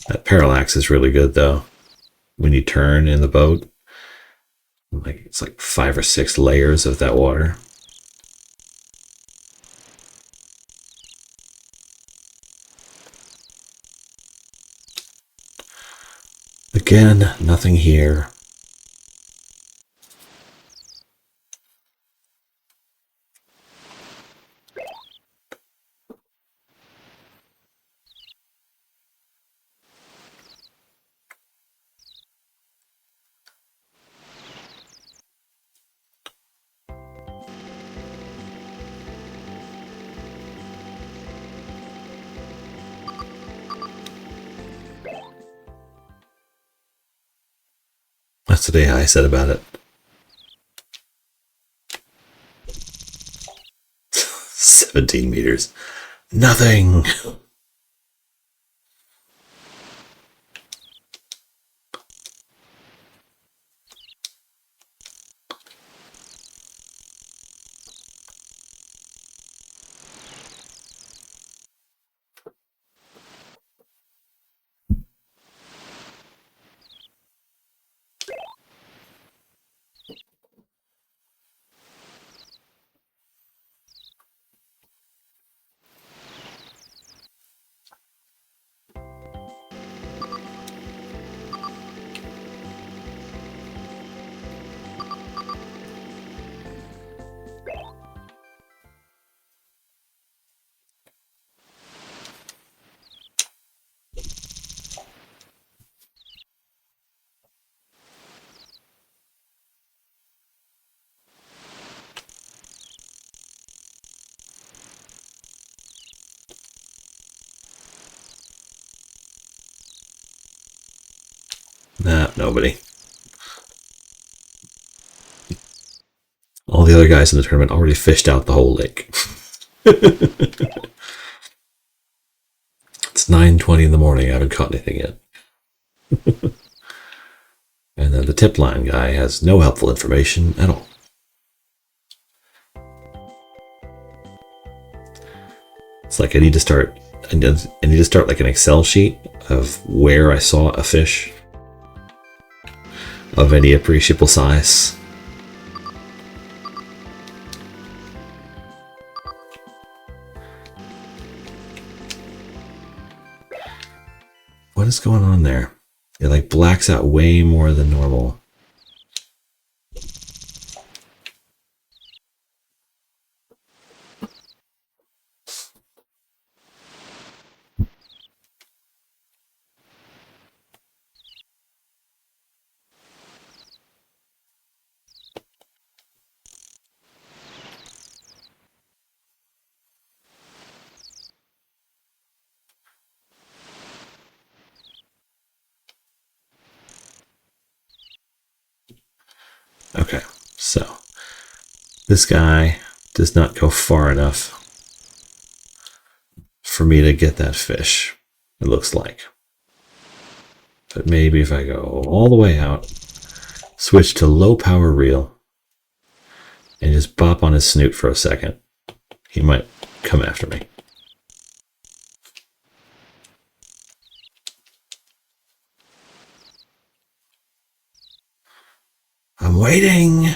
That parallax is really good though. When you turn in the boat, like it's like 5 or 6 layers of that water. Again, nothing here. That's the day I said about it. 17 meters. Nothing. Nah, nobody. All the other guys in the tournament already fished out the whole lake. It's 9:20 in the morning. I haven't caught anything yet. And then the tip line guy has no helpful information at all. It's like I need to start like an Excel sheet of where I saw a fish of any appreciable size. What is going on there? It like blacks out way more than normal. Okay, so this guy does not go far enough for me to get that fish, it looks like. But maybe if I go all the way out, switch to low power reel, and just bop on his snoot for a second, he might come after me. I'm waiting.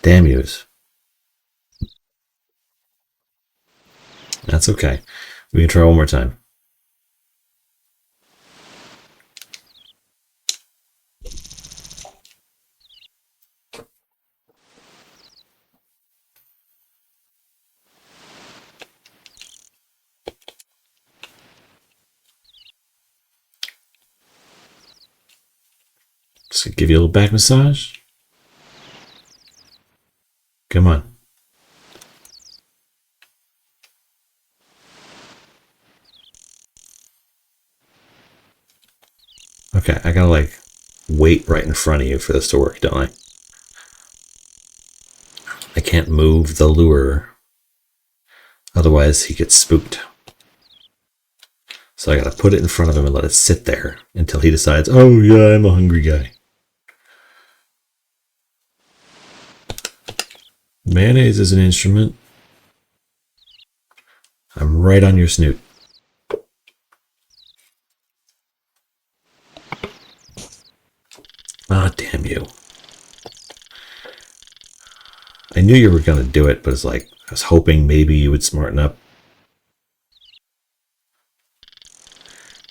Damn yous. That's okay. We can try one more time. Just give you a little back massage. Come on. Okay, I gotta like wait right in front of you for this to work, don't I? I can't move the lure. Otherwise, he gets spooked. So I gotta put it in front of him and let it sit there until he decides, oh yeah, I'm a hungry guy. Mayonnaise is an instrument. I'm right on your snoot. Ah, damn you. I knew you were gonna do it, but it's like, I was hoping maybe you would smarten up.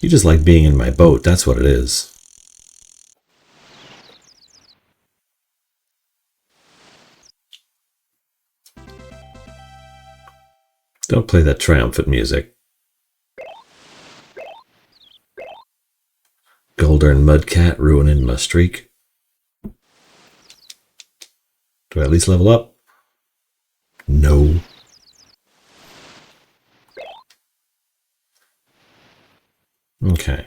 You just like being in my boat, that's what it is. Don't play that triumphant music. Golden Mudcat ruining my streak. Do I at least level up? No. Okay.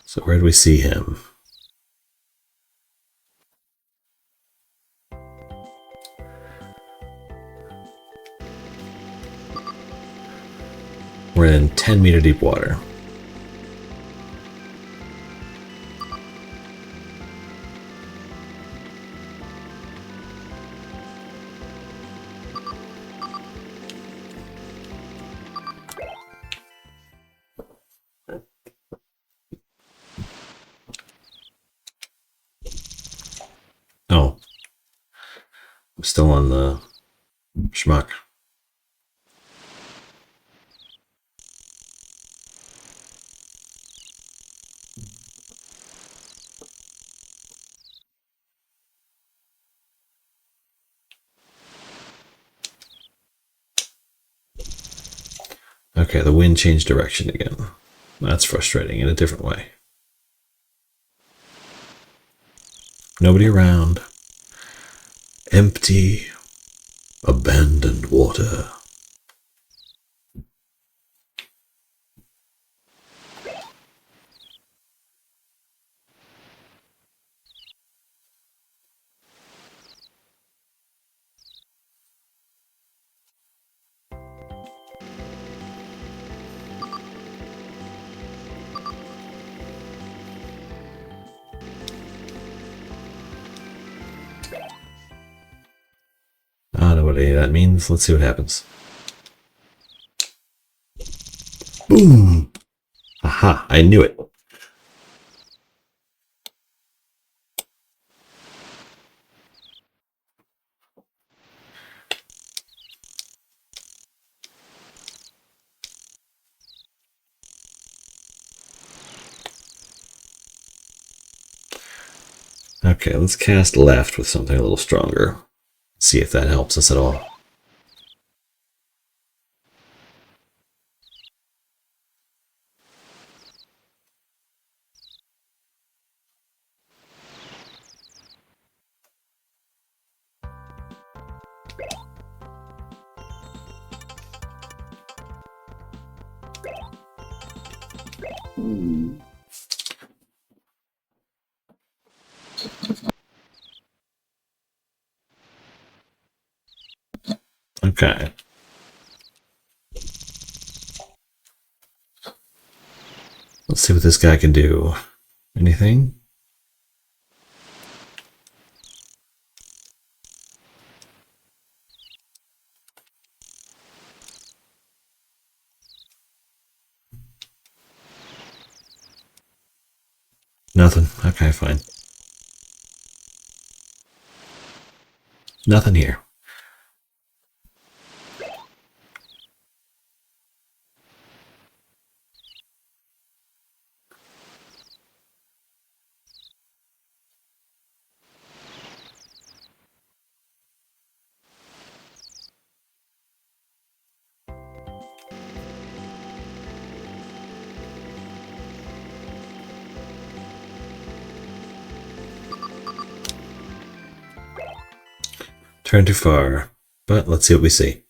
So where do we see him? We're in 10-meter deep water. Oh. I'm still on the schmuck. Okay, the wind changed direction again. That's frustrating in a different way. Nobody around. Empty, abandoned water. I don't know what any of that means. Let's see what happens. Boom! Aha, I knew it. Okay, let's cast left with something a little stronger. See if that helps us at all. Okay. Let's see what this guy can do. Anything? Nothing. Okay, fine. Nothing here. Turn too far. But let's see what we see.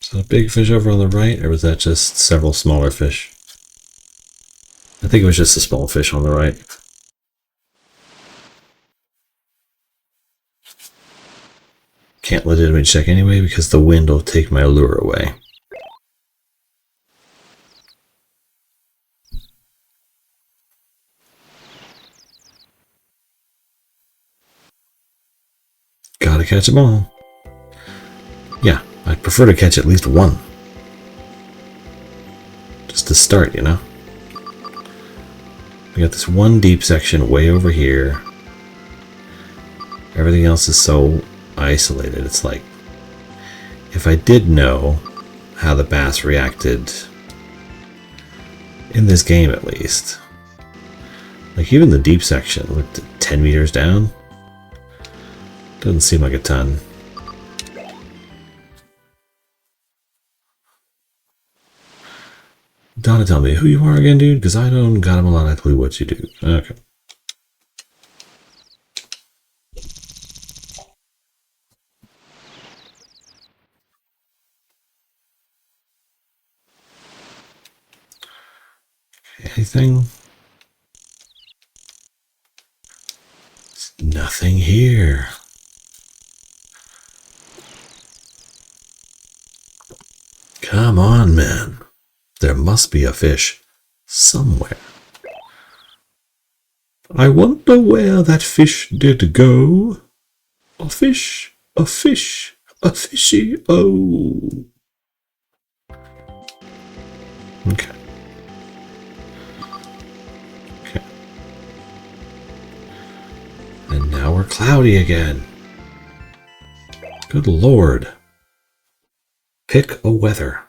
So a big fish over on the right, or was that just several smaller fish? I think it was just a small fish on the right. Can't legitimately check anyway because the wind will take my lure away. Gotta catch them all. Yeah, I'd prefer to catch at least one. Just to start, you know? We got this one deep section way over here. Everything else is so isolated. It's like, if I did know how the bass reacted, in this game at least, like even the deep section, looked at 10 meters down, doesn't seem like a ton. Donna, tell me who you are again, dude, because I don't got a lot of clue what you do. Okay. Anything? Nothing here. Come on, man. There must be a fish somewhere. I wonder where that fish did go. A fish, a fish, a fishy, oh. Okay. Okay. And now we're cloudy again. Good Lord. Pick a weather.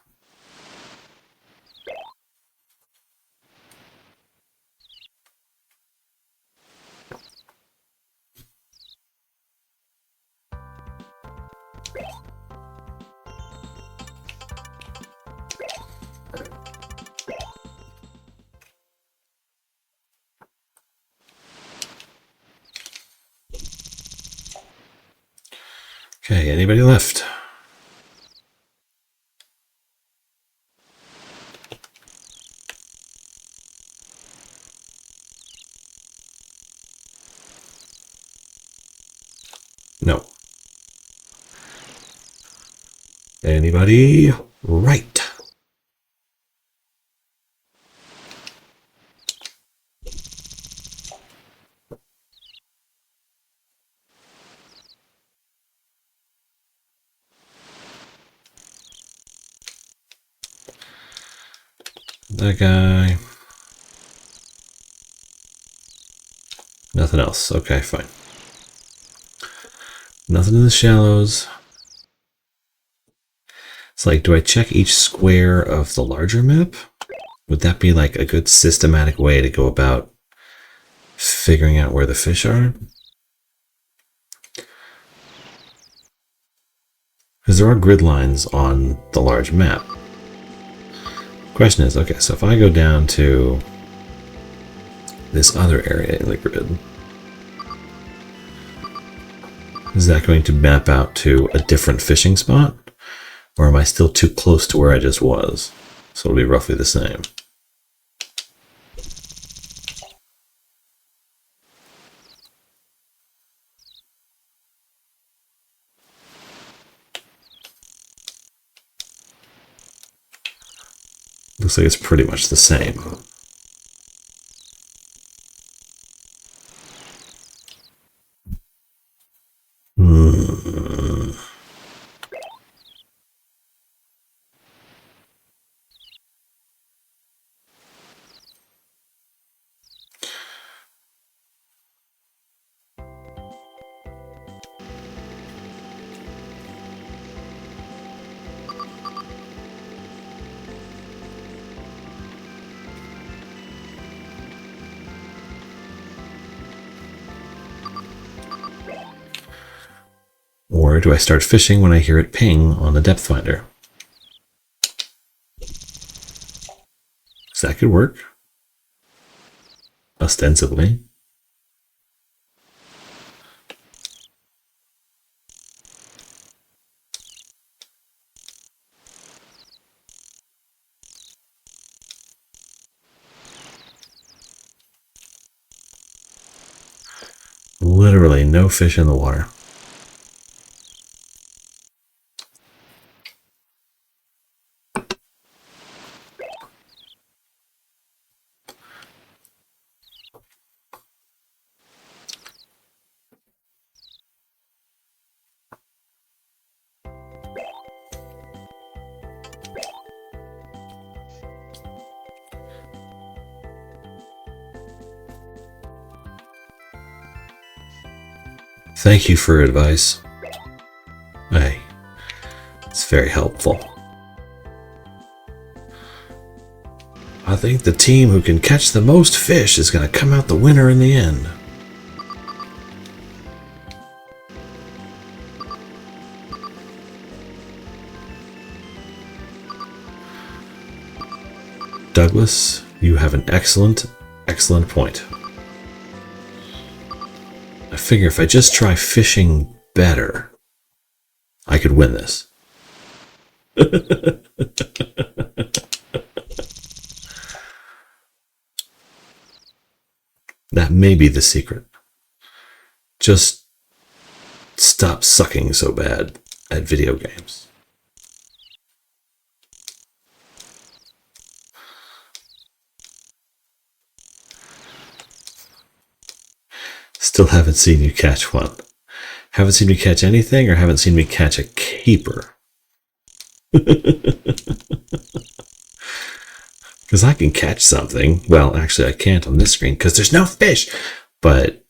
Okay, anybody left? No. Anybody? Right. That guy. Nothing else. Okay, fine. Nothing in the shallows. It's like, do I check each square of the larger map? Would that be like a good systematic way to go about figuring out where the fish are? Because there are grid lines on the large map. Question is, okay, so if I go down to this other area in the grid, is that going to map out to a different fishing spot? Or am I still too close to where I just was? So it'll be roughly the same. Looks like it's pretty much the same. Or do I start fishing when I hear it ping on the depth finder? So that could work. Ostensibly. Literally no fish in the water. Thank you for advice. Hey, it's very helpful. I think the team who can catch the most fish is going to come out the winner in the end. Douglas, you have an excellent point. I figure if I just try fishing better, I could win this. That may be the secret. Just stop sucking so bad at video games. Still haven't seen you catch one. Haven't seen me catch anything, or haven't seen me catch a keeper. Because I can catch something. Well, actually, I can't on this screen because there's no fish. But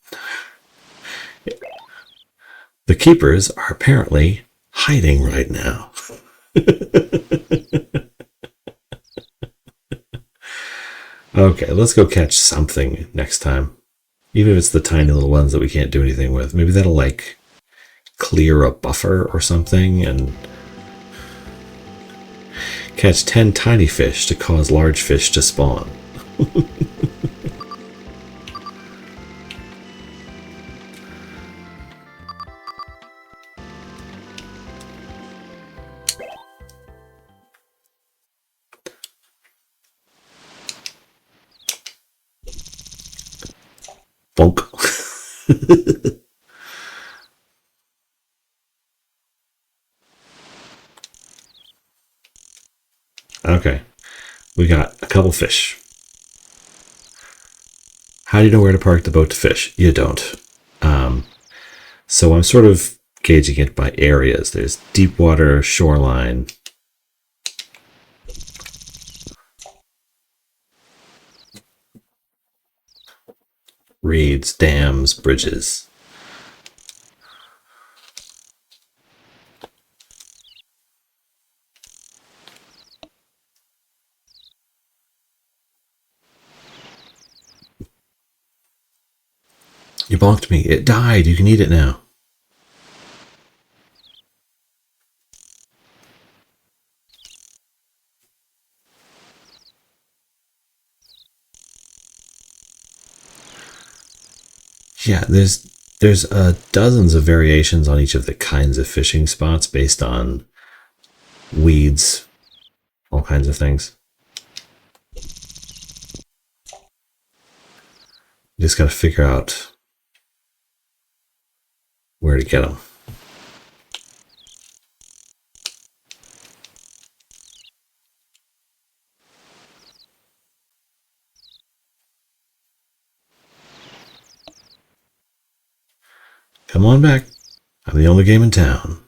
the keepers are apparently hiding right now. Okay, let's go catch something next time. Even if it's the tiny little ones that we can't do anything with. Maybe that'll like clear a buffer or something and catch 10 tiny fish to cause large fish to spawn. Bonk. Okay, we got a couple fish. How do you know where to park the boat to fish? You don't. So I'm sort of gauging it by areas. There's deep water, shoreline. Reeds, dams, bridges. You bonked me. It died. You can eat it now. Yeah, there's dozens of variations on each of the kinds of fishing spots based on weeds, all kinds of things. You just got to figure out where to get them. Come on back. I'm the only game in town.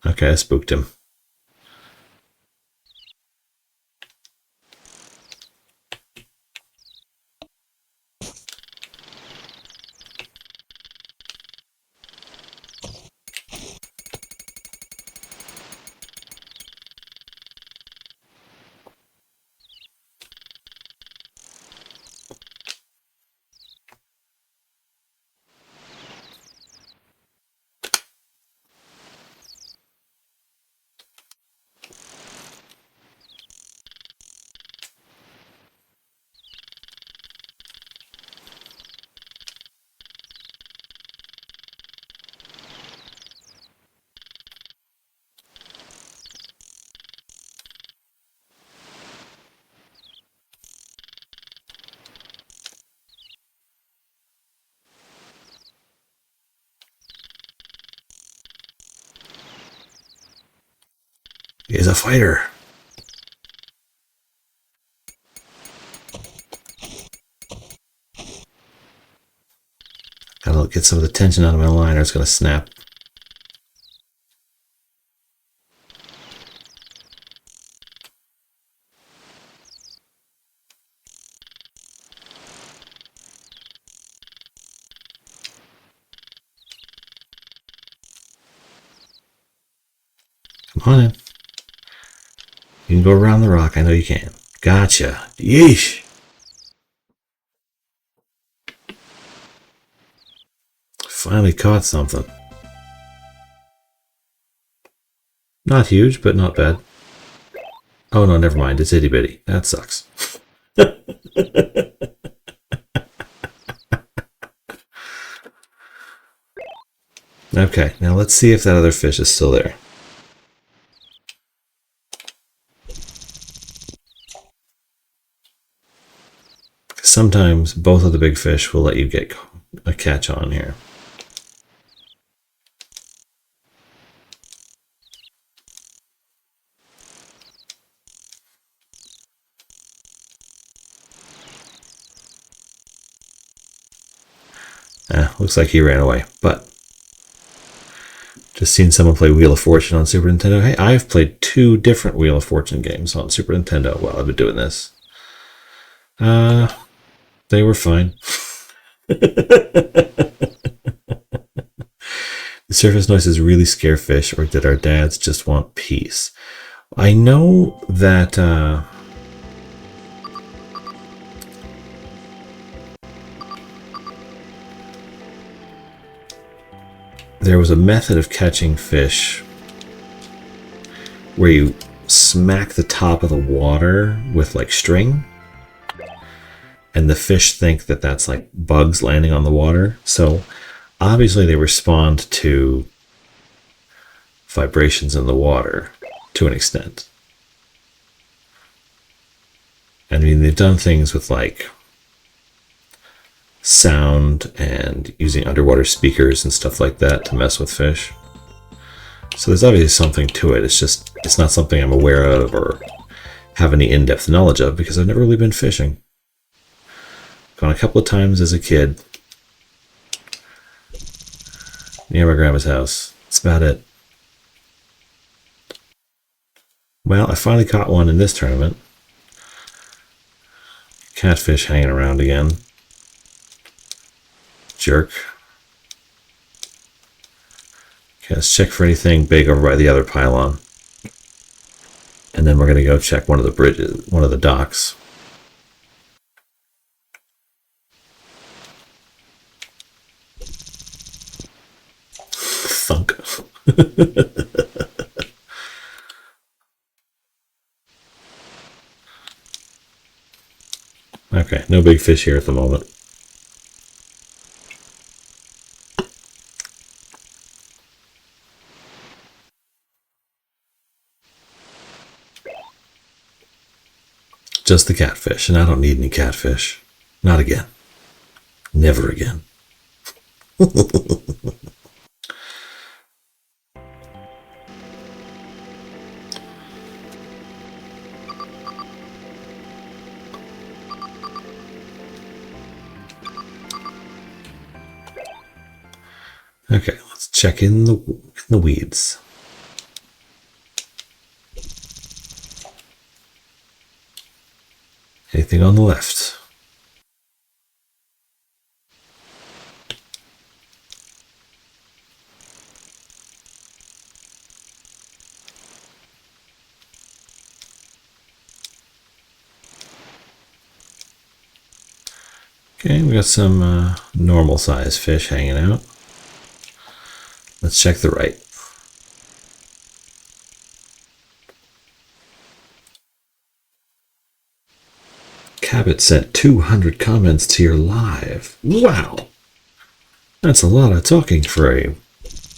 Okay, I spooked him. He's a fighter. Gotta get some of the tension out of my line or it's gonna snap. Come on in. You can go around the rock. I know you can. Gotcha. Yeesh. Finally caught something. Not huge, but not bad. Oh no, never mind. It's itty bitty. That sucks. Okay, now let's see if that other fish is still there. Sometimes both of the big fish will let you get a catch on here. Looks like he ran away, but just seen someone play Wheel of Fortune on Super Nintendo. Hey, I've played 2 different Wheel of Fortune games on Super Nintendo while I've been doing this. They were fine. The surface noises really scare fish, or did our dads just want peace? I know that there was a method of catching fish where you smack the top of the water with like string, and the fish think that that's like bugs landing on the water. So obviously they respond to vibrations in the water to an extent. I mean, they've done things with like sound and using underwater speakers and stuff like that to mess with fish. So there's obviously something to it. It's not something I'm aware of or have any in-depth knowledge of because I've never really been fishing. Gone a couple of times as a kid near my grandma's house. That's about it. Well, I finally caught one in this tournament. Catfish hanging around again. Jerk. Okay, let's check for anything big over by the other pylon. And then we're going to go check one of the bridges, one of the docks. Thunk. Okay, no big fish here at the moment. Just the catfish, and I don't need any catfish. Not again. Never again. Okay, let's check in the weeds. Anything on the left? Okay, we got some normal size fish hanging out. Let's check the right. Cabot sent 200 comments to your live. Wow! That's a lot of talking for a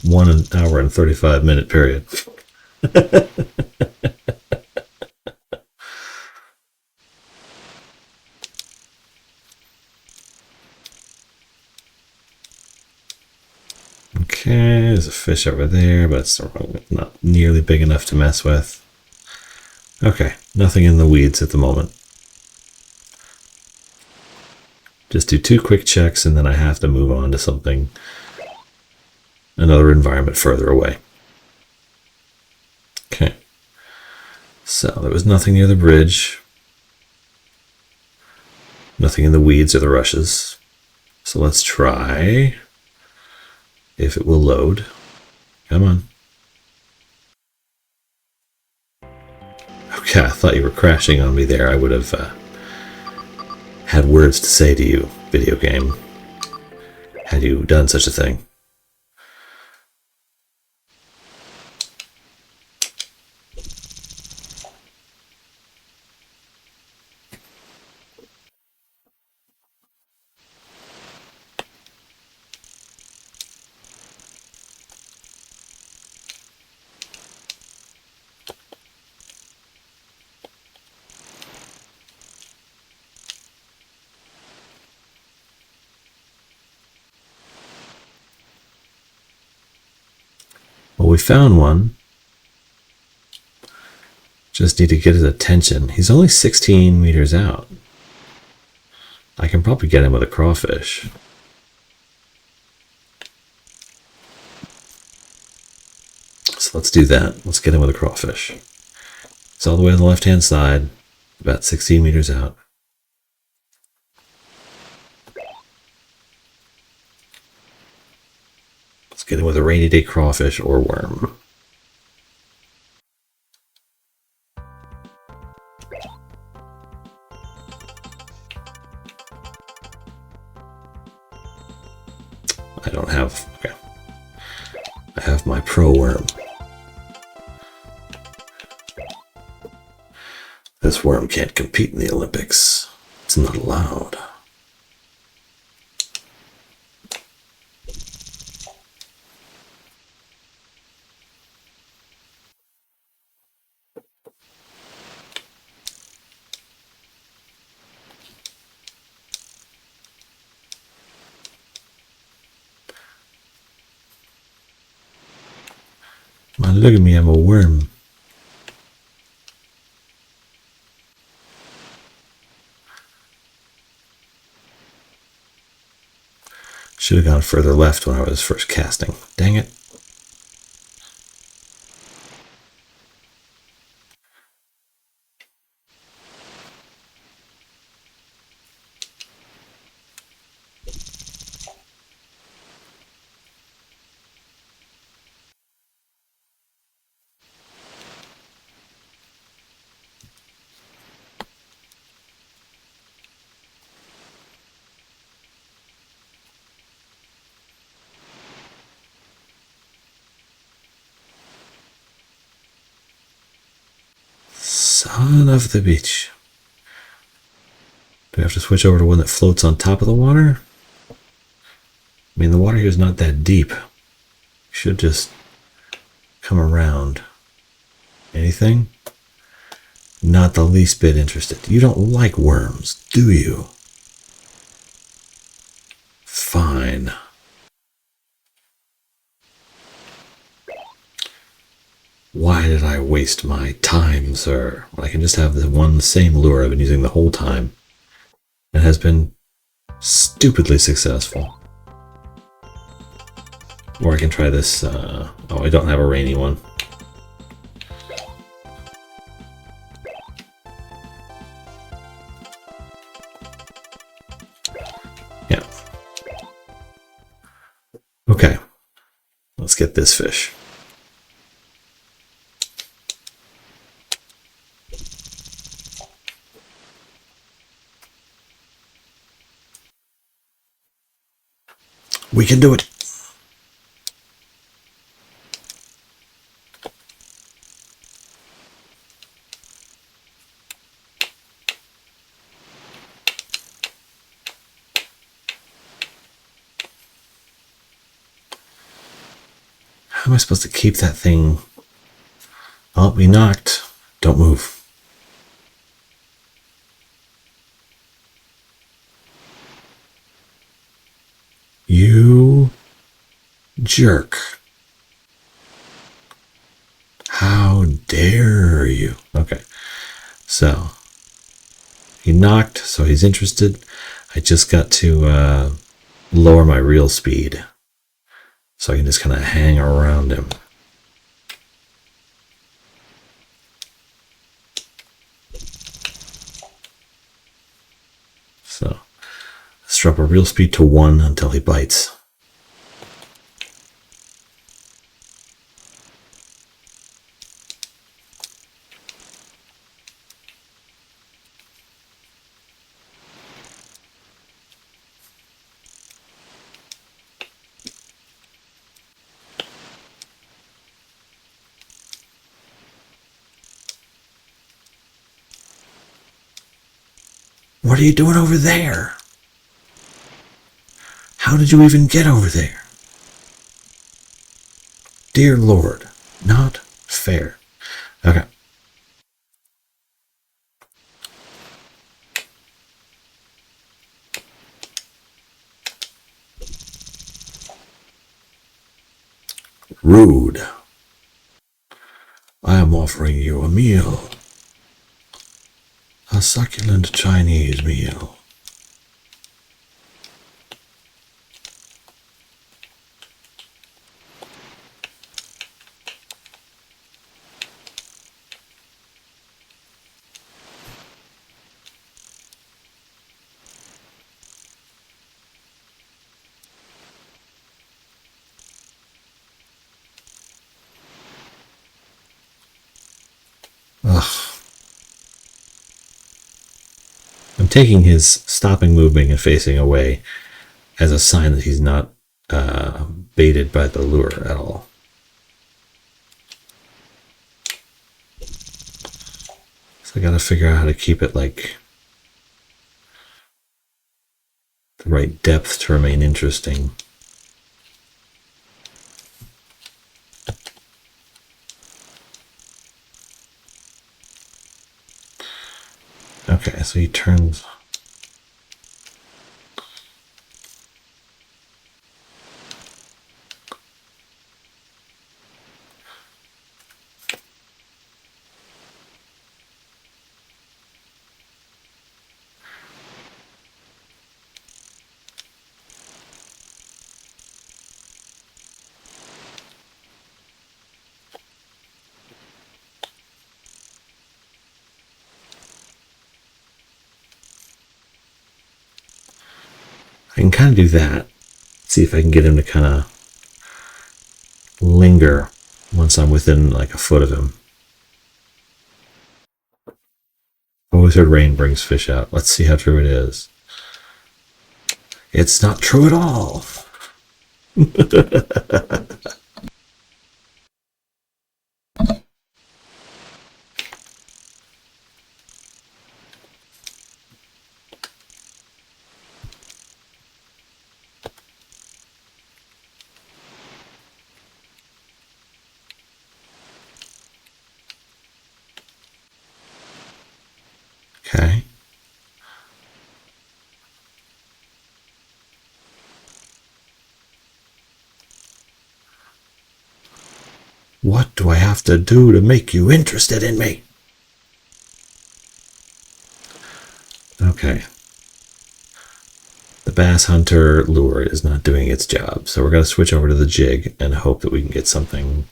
1 hour and 35-minute period. Okay, there's a fish over there, but it's not nearly big enough to mess with. Okay, nothing in the weeds at the moment. Just do 2 quick checks and then I have to move on to something, another environment further away. Okay, so there was nothing near the bridge, nothing in the weeds or the rushes. So let's try if it will load. Come on. Okay, I thought you were crashing on me there. I would have had words to say to you, video game, had you done such a thing. Well, we found one. Just need to get his attention. He's only 16 meters out. I can probably get him with a crawfish. Yes, let's do that. Let's get in with a crawfish. It's all the way on the left-hand side, about 16 meters out. Let's get in with a rainy day crawfish or worm. I don't have, okay. I have my pro worm. This worm can't compete in the Olympics. It's not allowed. Man, look at me, I'm a worm. Should have gone further left when I was first casting. Dang it. Son of the bitch. Do we have to switch over to one that floats on top of the water? I mean, the water here is not that deep. Should just come around. Anything? Not the least bit interested. You don't like worms, do you? Fine. Why did I waste my time, sir? When I can just have the one same lure I've been using the whole time. It has been stupidly successful. Or I can try this, oh, I don't have a rainy one. Yeah. Okay. Let's get this fish. We can do it. How am I supposed to keep that thing? Oh, we knocked. Don't move. You jerk. How dare you? Okay. So, he knocked, so he's interested. I just got to lower my reel speed. So I can just kind of hang around him. So, let's drop our reel speed to 1 until he bites. What are you doing over there? How did you even get over there? Dear Lord, not fair. Okay. Rude. I am offering you a meal. A succulent Chinese meal. I'm taking his stopping moving and facing away as a sign that he's not baited by the lure at all. So I gotta figure out how to keep it like the right depth to remain interesting. Okay, so he turns. I can kind of do that. See if I can get him to kind of linger once I'm within like a foot of him. Always heard rain brings fish out. Let's see how true it is. It's not true at all. Okay. What do I have to do to make you interested in me? Okay. The bass hunter lure is not doing its job, so we're going to switch over to the jig and hope that we can get something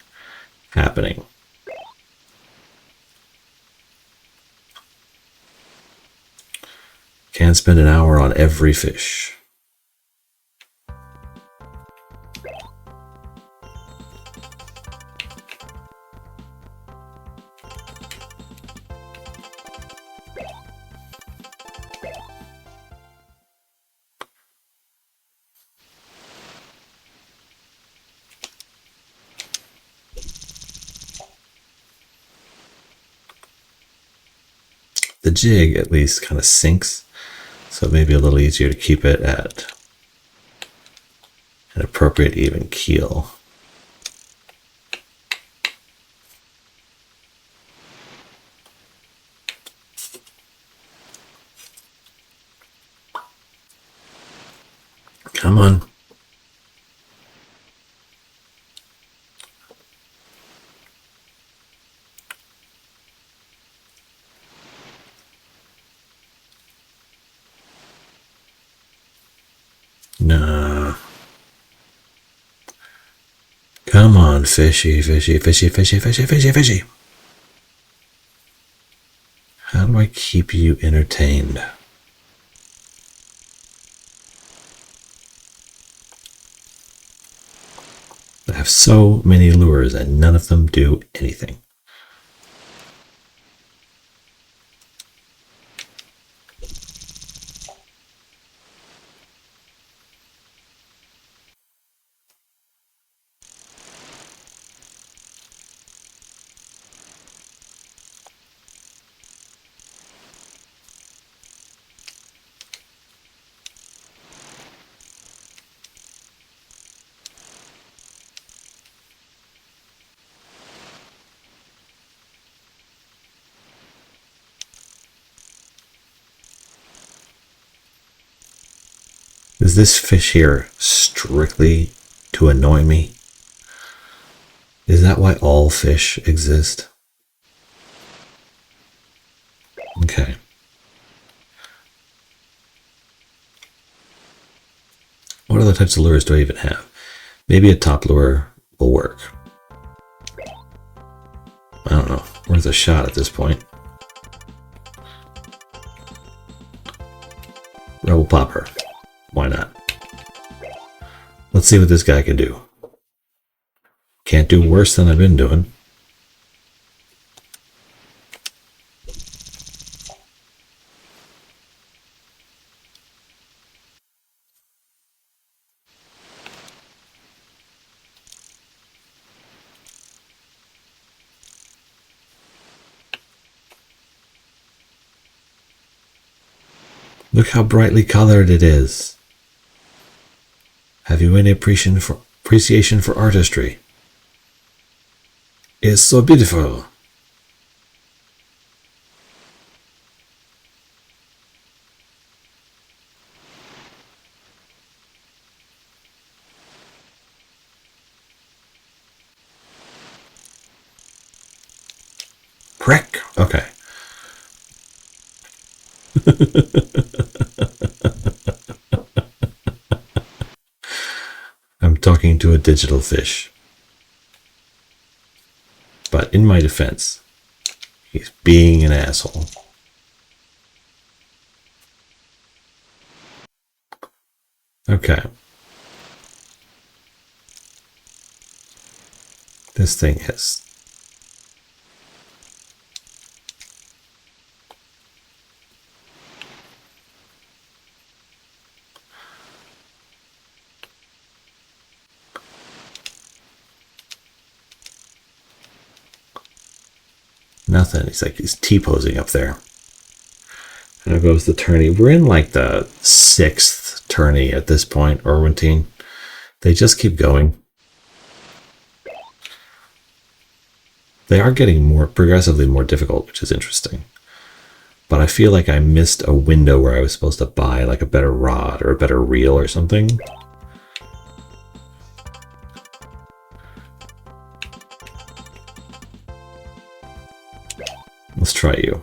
happening. Can spend an hour on every fish. The jig at least kind of sinks, so it may be a little easier to keep it at an appropriate even keel. Come on. No. Come on, fishy, fishy, fishy, fishy, fishy, fishy, fishy. How do I keep you entertained? I have so many lures and none of them do anything. Is this fish here strictly to annoy me? Is that why all fish exist? Okay. What other types of lures do I even have? Maybe a top lure will work. I don't know. Worth a shot at this point. Rebel popper. Why not? Let's see what this guy can do. Can't do worse than I've been doing. Look how brightly colored it is. Have you any appreciation for artistry? It's so beautiful. Prick. Okay. I'm talking to a digital fish. But in my defense, he's being an asshole. Okay. This thing is... nothing. He's T-posing up there. And there goes the tourney. We're in like the 6th tourney at this point, Orwentine. They just keep going. They are getting progressively more difficult, which is interesting. But I feel like I missed a window where I was supposed to buy like a better rod or a better reel or something. Let's try you.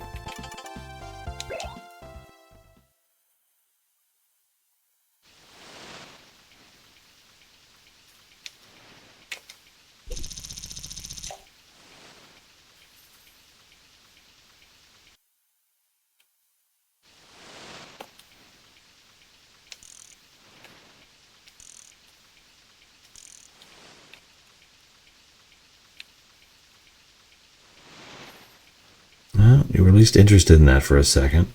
Well, you were at least interested in that for a second.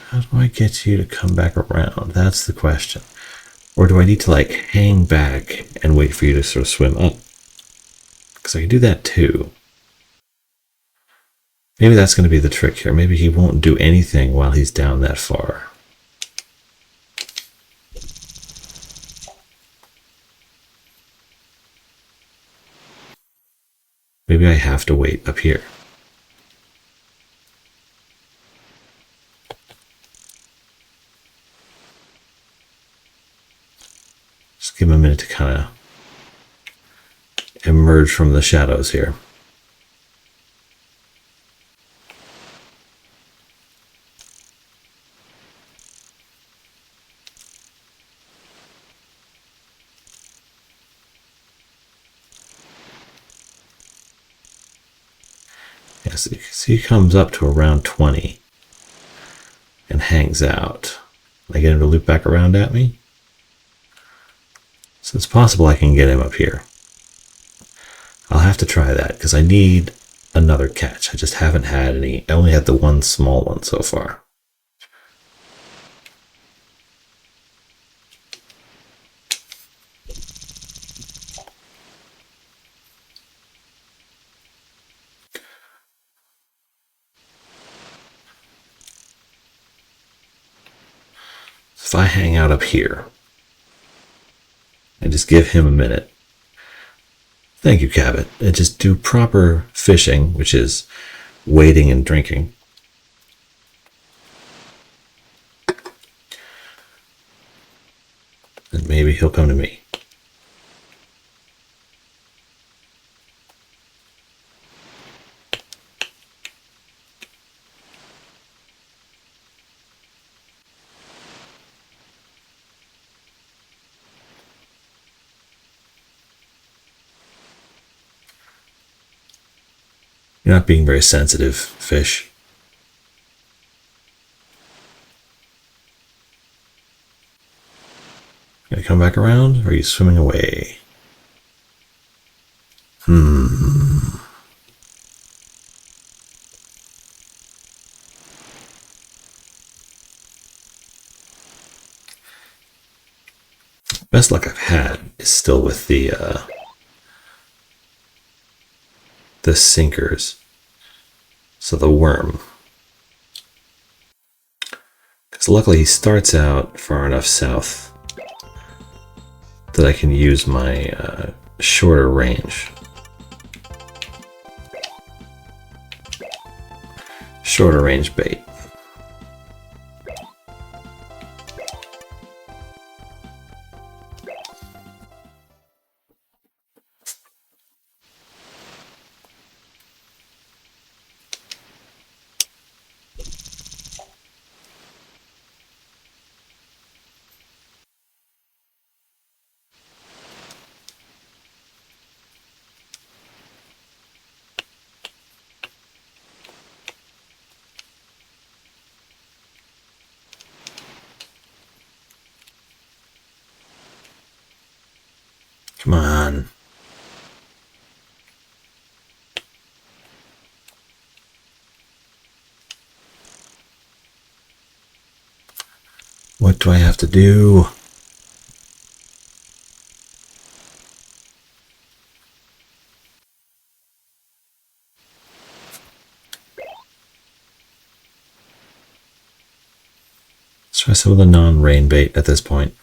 How do I get you to come back around? That's the question. Or do I need to like hang back and wait for you to sort of swim up? Because I can do that too. Maybe that's going to be the trick here. Maybe he won't do anything while he's down that far. Maybe I have to wait up here. Just give him a minute to kind of emerge from the shadows here. Yes, you see he comes up to around 20 and hangs out. I get him to loop back around at me. So it's possible I can get him up here. I'll have to try that because I need another catch. I just haven't had any. I only had the one small one so far. If I hang out up here and just give him a minute. Thank you, Cabot. And just do proper fishing, which is waiting and drinking. And maybe he'll come to me. You're not being very sensitive, fish. Gonna come back around, or are you swimming away? Best luck I've had is still with the sinkers. So the worm. Because luckily he starts out far enough south that I can use my shorter range. Shorter range bait. Come on. What do I have to do? Let's try some of the non-rain bait at this point.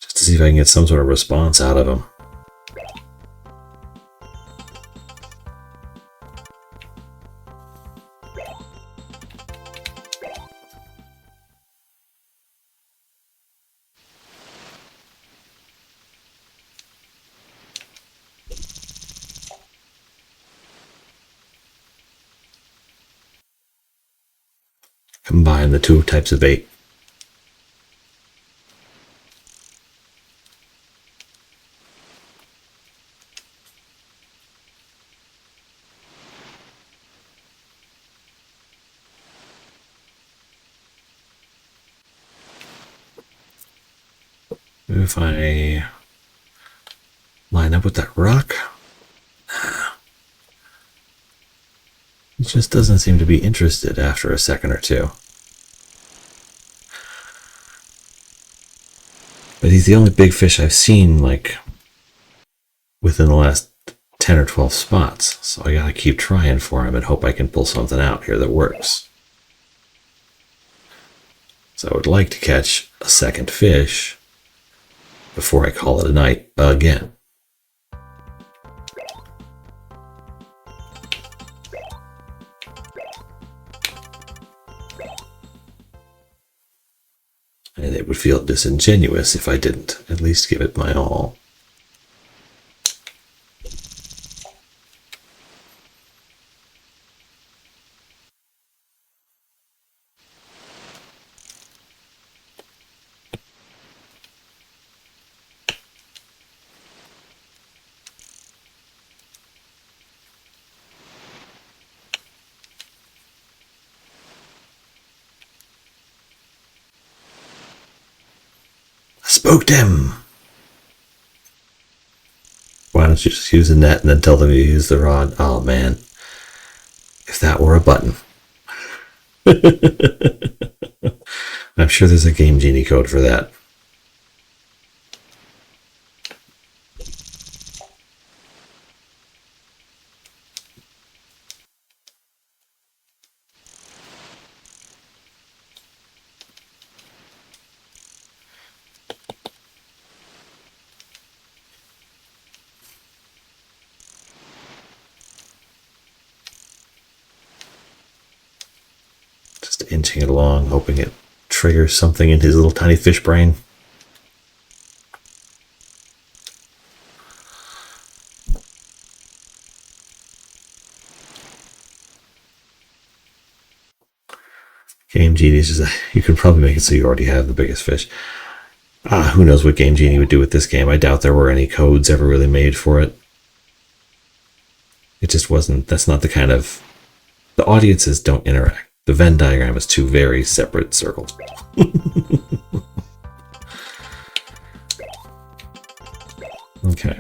Just to see if I can get some sort of response out of him. Combine the two types of bait. If I line up with that rock, he just doesn't seem to be interested after a second or two. But he's the only big fish I've seen, like, within the last 10 or 12 spots. So I gotta keep trying for him and hope I can pull something out here that works. So I would like to catch a second fish before I call it a night again. And it would feel disingenuous if I didn't at least give it my all. Spooked him! Why don't you just use the net and then tell them you use the rod? Oh man. If that were a button. I'm sure there's a Game Genie code for that. Just inching it along, hoping it triggers something in his little tiny fish brain. Game Genie is just, you could probably make it so you already have the biggest fish. Who knows what Game Genie would do with this game. I doubt there were any codes ever really made for it. It just wasn't, that's not the kind of, the audiences don't interact. The Venn diagram is two very separate circles. Okay.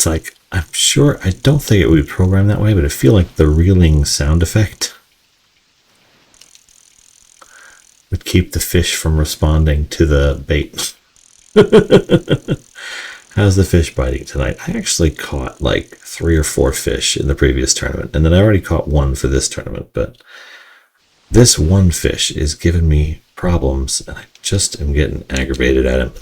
It's like, I'm sure, I don't think it would be programmed that way, but I feel like the reeling sound effect would keep the fish from responding to the bait. How's the fish biting tonight? I actually caught like 3 or 4 fish in the previous tournament, and then I already caught 1 for this tournament, but this one fish is giving me problems, and I just am getting aggravated at him.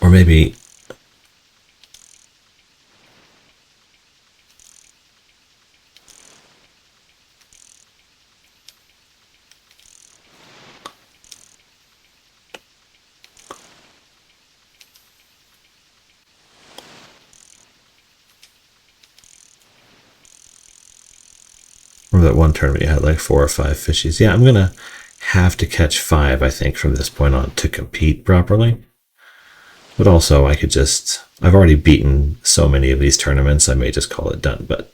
Or maybe remember that one tournament you had like 4 or 5 fishies. Yeah, I'm gonna have to catch 5, I think, from this point on to compete properly. But also, I could just, I've already beaten so many of these tournaments, I may just call it done. But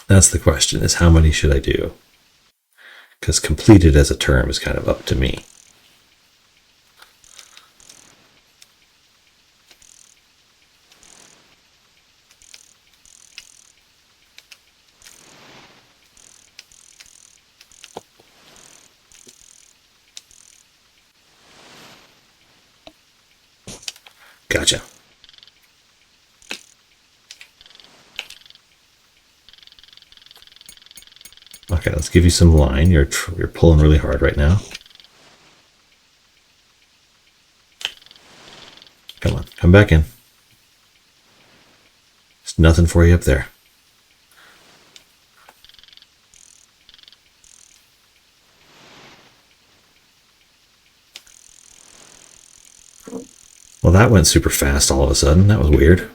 that's the question, is how many should I do? Because completed as a term is kind of up to me. Gotcha. Okay, let's give you some line. You're pulling really hard right now. Come on, come back in. There's nothing for you up there. Well, that went super fast all of a sudden. That was weird.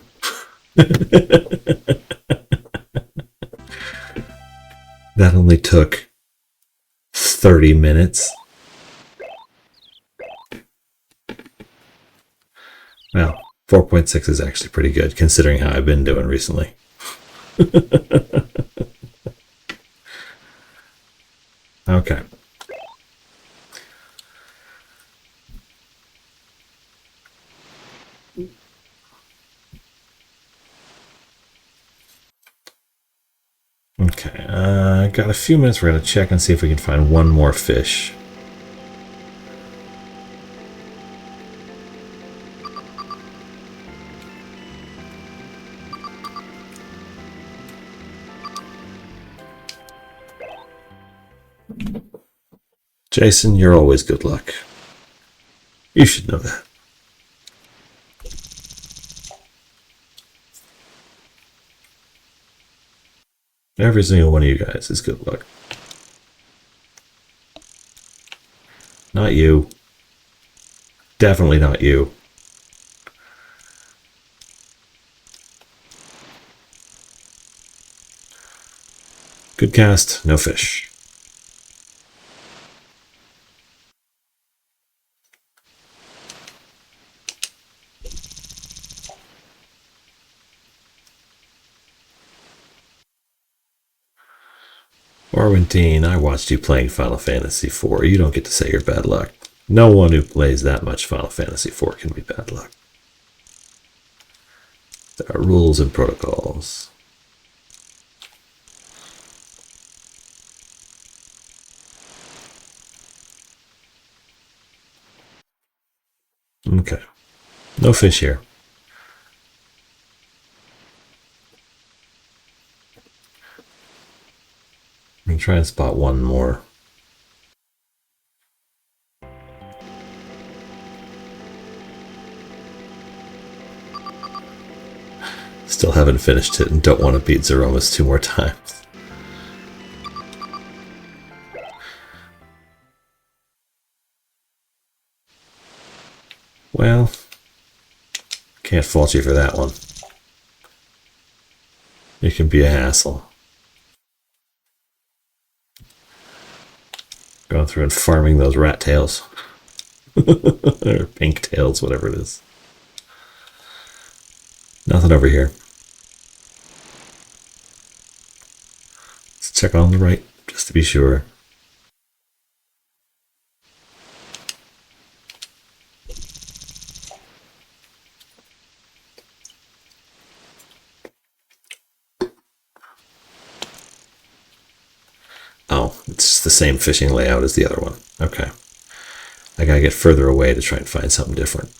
That only took 30 minutes. Well, 4.6 is actually pretty good considering how I've been doing recently. Okay. Okay, got a few minutes. We're going to check and see if we can find one more fish. Jason, you're always good luck. You should know that. Every single one of you guys is good luck. Not you. Definitely not you. Good cast, no fish. Orwintine, I watched you playing Final Fantasy IV. You don't get to say you're bad luck. No one who plays that much Final Fantasy IV can be bad luck. There are rules and protocols. Okay. No fish here. I'm going to try and spot one more. Still haven't finished it and don't want to beat Zeromus 2 more times. Well, can't fault you for that one. It can be a hassle. Going through and farming those rat tails. Or pink tails, whatever it is. Nothing over here. Let's check on the right. just to be sure. Oh, it's the same fishing layout as the other one. Okay. I gotta get further away to try and find something different.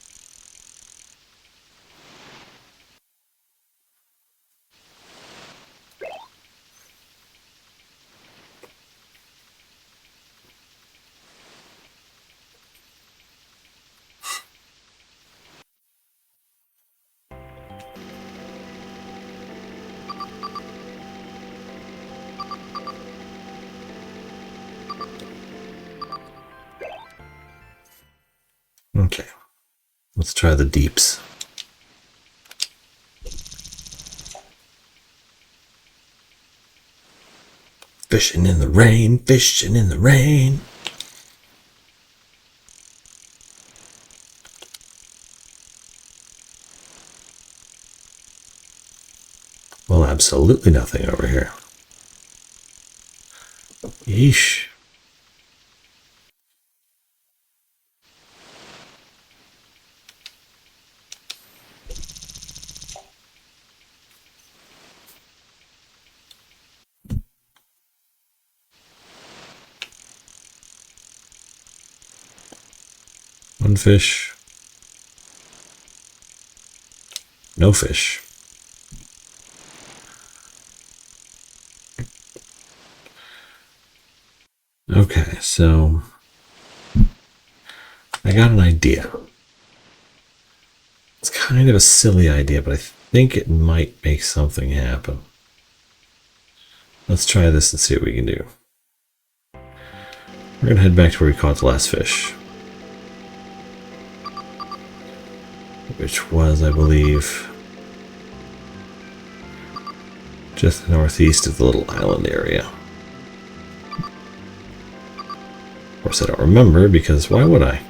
Okay. Let's try the deeps. Fishing in the rain, fishing in the rain. Well, absolutely nothing over here. Yeesh. One fish. No fish. Okay, so I got an idea. It's kind of a silly idea, but I think it might make something happen. Let's try this and see what we can do. We're going to head back to where we caught the last fish, which was, I believe, just northeast of the little island area. Of course, I don't remember, because why would I?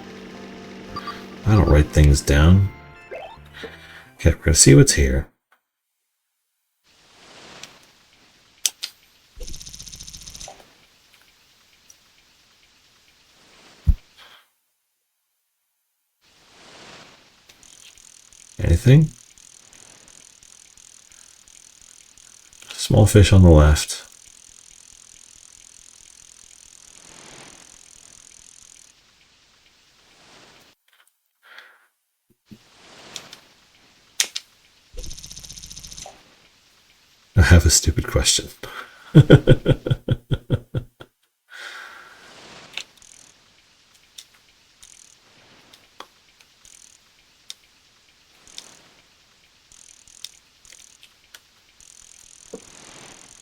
I don't write things down. Okay, we're going to see what's here. Anything? Small fish on the left. I have a stupid question.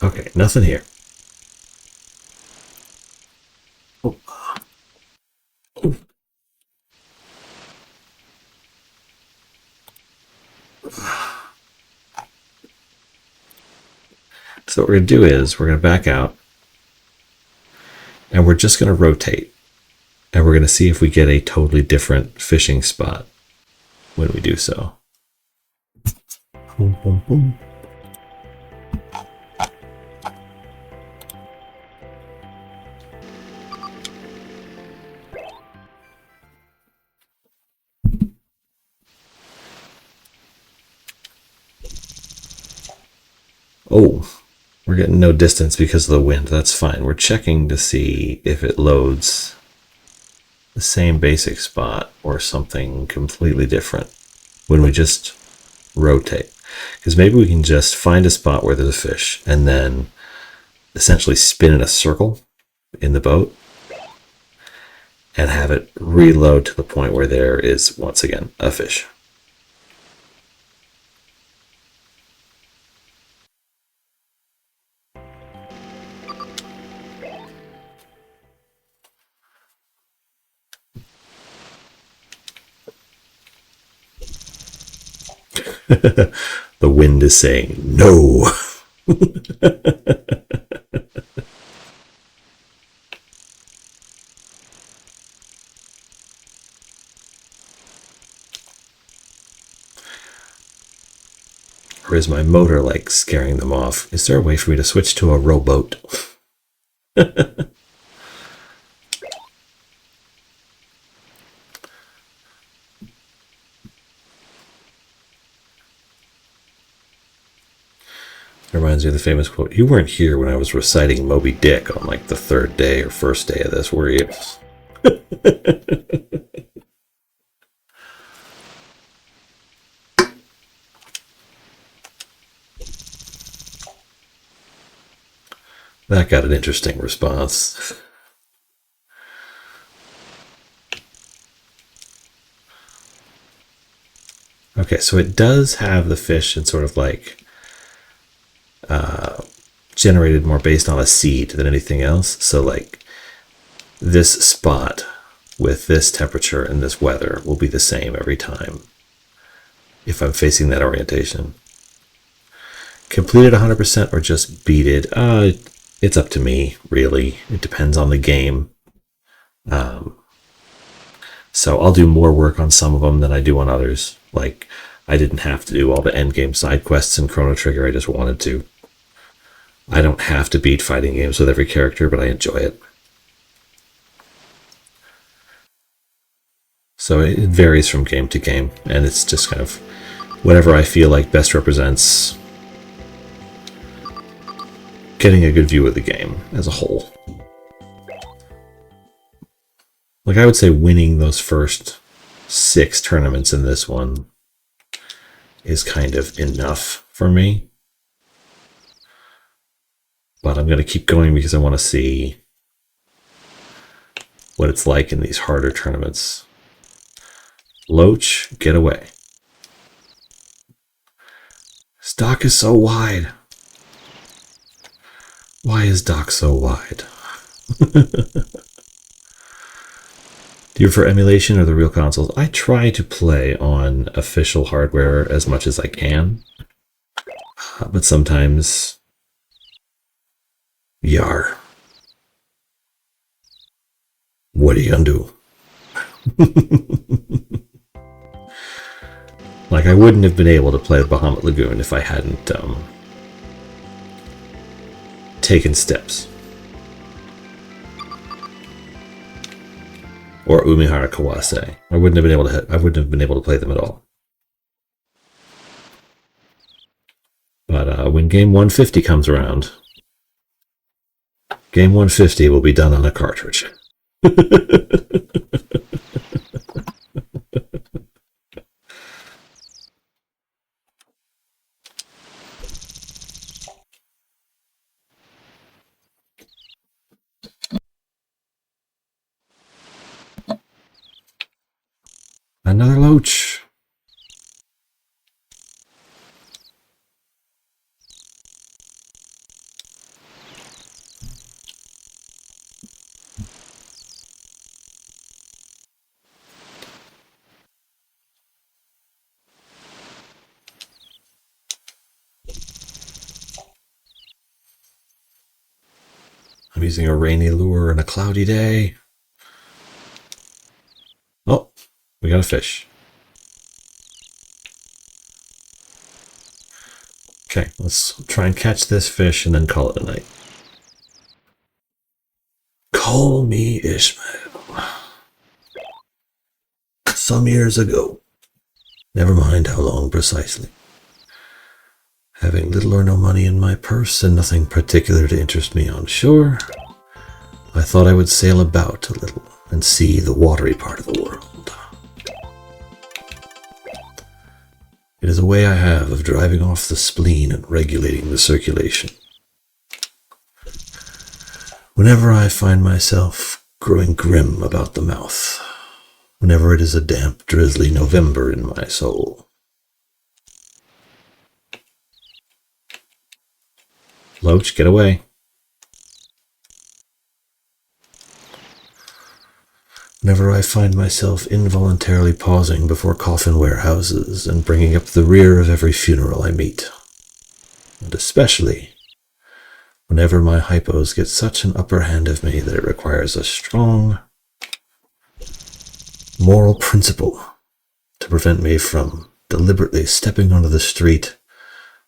Okay, nothing here. Oh. So what we're going to do is we're going to back out, and we're just going to rotate, and we're going to see if we get a totally different fishing spot when we do so. Boom, boom, boom. Oh, we're getting no distance because of the wind. That's fine. We're checking to see if it loads the same basic spot or something completely different when we just rotate. Because maybe we can just find a spot where there's a fish and then essentially spin in a circle in the boat and have it reload to the point where there is once again a fish. The wind is saying no. Or is my motor like scaring them off? Is there a way for me to switch to a rowboat? Reminds me of the famous quote, "You weren't here when I was reciting Moby Dick on like the third day or first day of this, were you?" That got an interesting response. Okay, so it does have the fish in sort of like generated more based on a seed than anything else. So like this spot with this temperature and this weather will be the same every time if I'm facing that orientation. Complete it 100% or just beat it? It's up to me, really. It depends on the game. So I'll do more work on some of them than I do on others. Like, I didn't have to do all the endgame side quests in Chrono Trigger, I just wanted to. I don't have to beat fighting games with every character, but I enjoy it. So it varies from game to game, and it's just kind of whatever I feel like best represents getting a good view of the game as a whole. Like, I would say winning those first 6 tournaments in this one is kind of enough for me. But I'm going to keep going because I want to see what it's like in these harder tournaments. Loach, get away. Stock is so wide. Why is Dock so wide? Do you prefer emulation or the real consoles? I try to play on official hardware as much as I can. But sometimes... Yar. What are you gonna do? Like, I wouldn't have been able to play Bahamut Lagoon if I hadn't taken steps. Or Umihara Kawase. I wouldn't have been able to play them at all. But when game 150 comes around, game 150 will be done on a cartridge. Another Loach. I'm using a rainy lure on a cloudy day. Oh, we got a fish. Okay, let's try and catch this fish and then call it a night. Call me Ishmael. Some years ago. Never mind how long precisely. Having little or no money in my purse and nothing particular to interest me on shore, I thought I would sail about a little and see the watery part of the world. It is a way I have of driving off the spleen and regulating the circulation. Whenever I find myself growing grim about the mouth, whenever it is a damp, drizzly November in my soul. Loach, get away. Whenever I find myself involuntarily pausing before coffin warehouses and bringing up the rear of every funeral I meet. And especially whenever my hypos get such an upper hand of me that it requires a strong moral principle to prevent me from deliberately stepping onto the street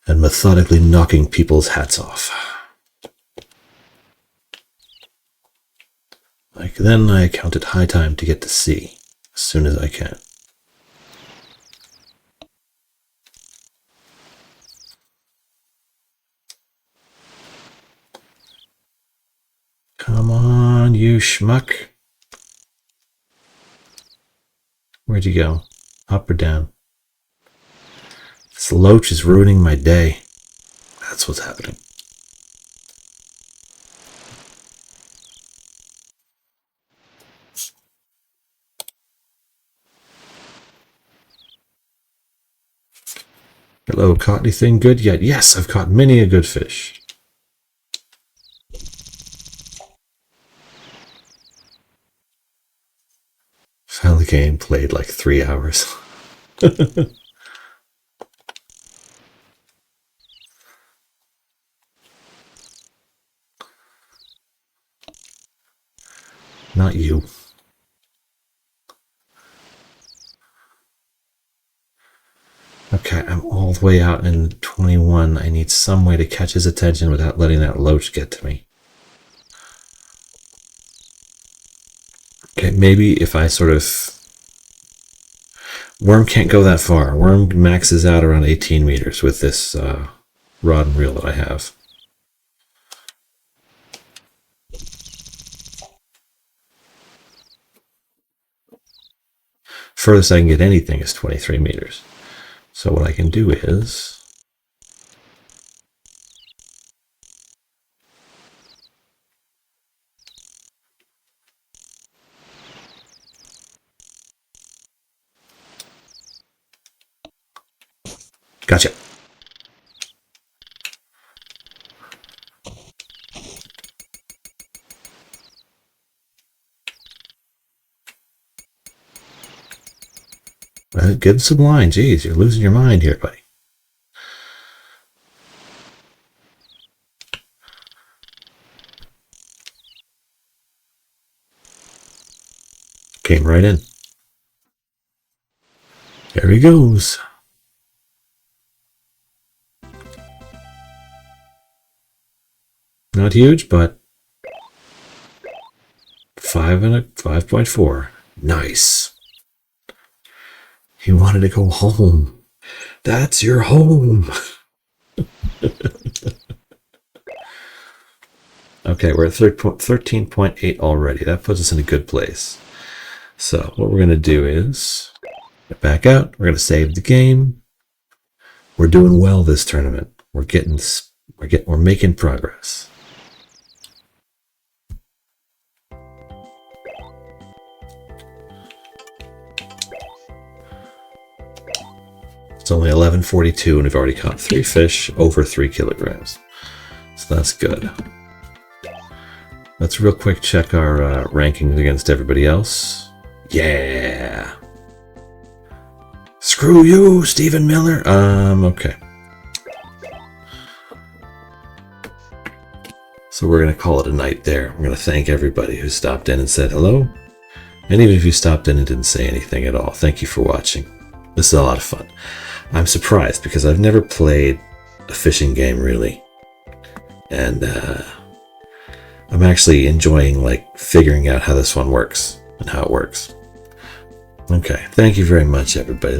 and methodically knocking people's hats off. Like, then I count it high time to get to sea as soon as I can. Come on, you schmuck. Where'd you go? Up or down? This loach is ruining my day. That's what's happening. Hello, caught anything good yet? Yes, I've caught many a good fish. Found the game, played like 3 hours. Not you. Okay, I'm all the way out in 21. I need some way to catch his attention without letting that loach get to me. Okay, maybe if I sort of... Worm can't go that far. Worm maxes out around 18 meters with this rod and reel that I have. Furthest I can get anything is 23 meters. So what I can do is... Gotcha. Give him some line. Jeez, you're losing your mind here, buddy. Came right in. There he goes. Not huge, but 5.4. Nice. He wanted to go home. That's your home. Okay, we're at 13.8 already. That puts us in a good place. So what we're going to do is get back out. We're going to save the game. We're doing well this tournament. We're making progress. It's only 11:42 and we've already caught 3 fish over 3 kilograms. So that's good. Let's real quick check our rankings against everybody else. Yeah. Screw you, Stephen Miller. Okay. So we're going to call it a night there. We're going to thank everybody who stopped in and said hello. And even if you stopped in and didn't say anything at all, thank you for watching. This is a lot of fun. I'm surprised because I've never played a fishing game really. And I'm actually enjoying like figuring out how this one works and how it works. Okay, thank you very much everybody.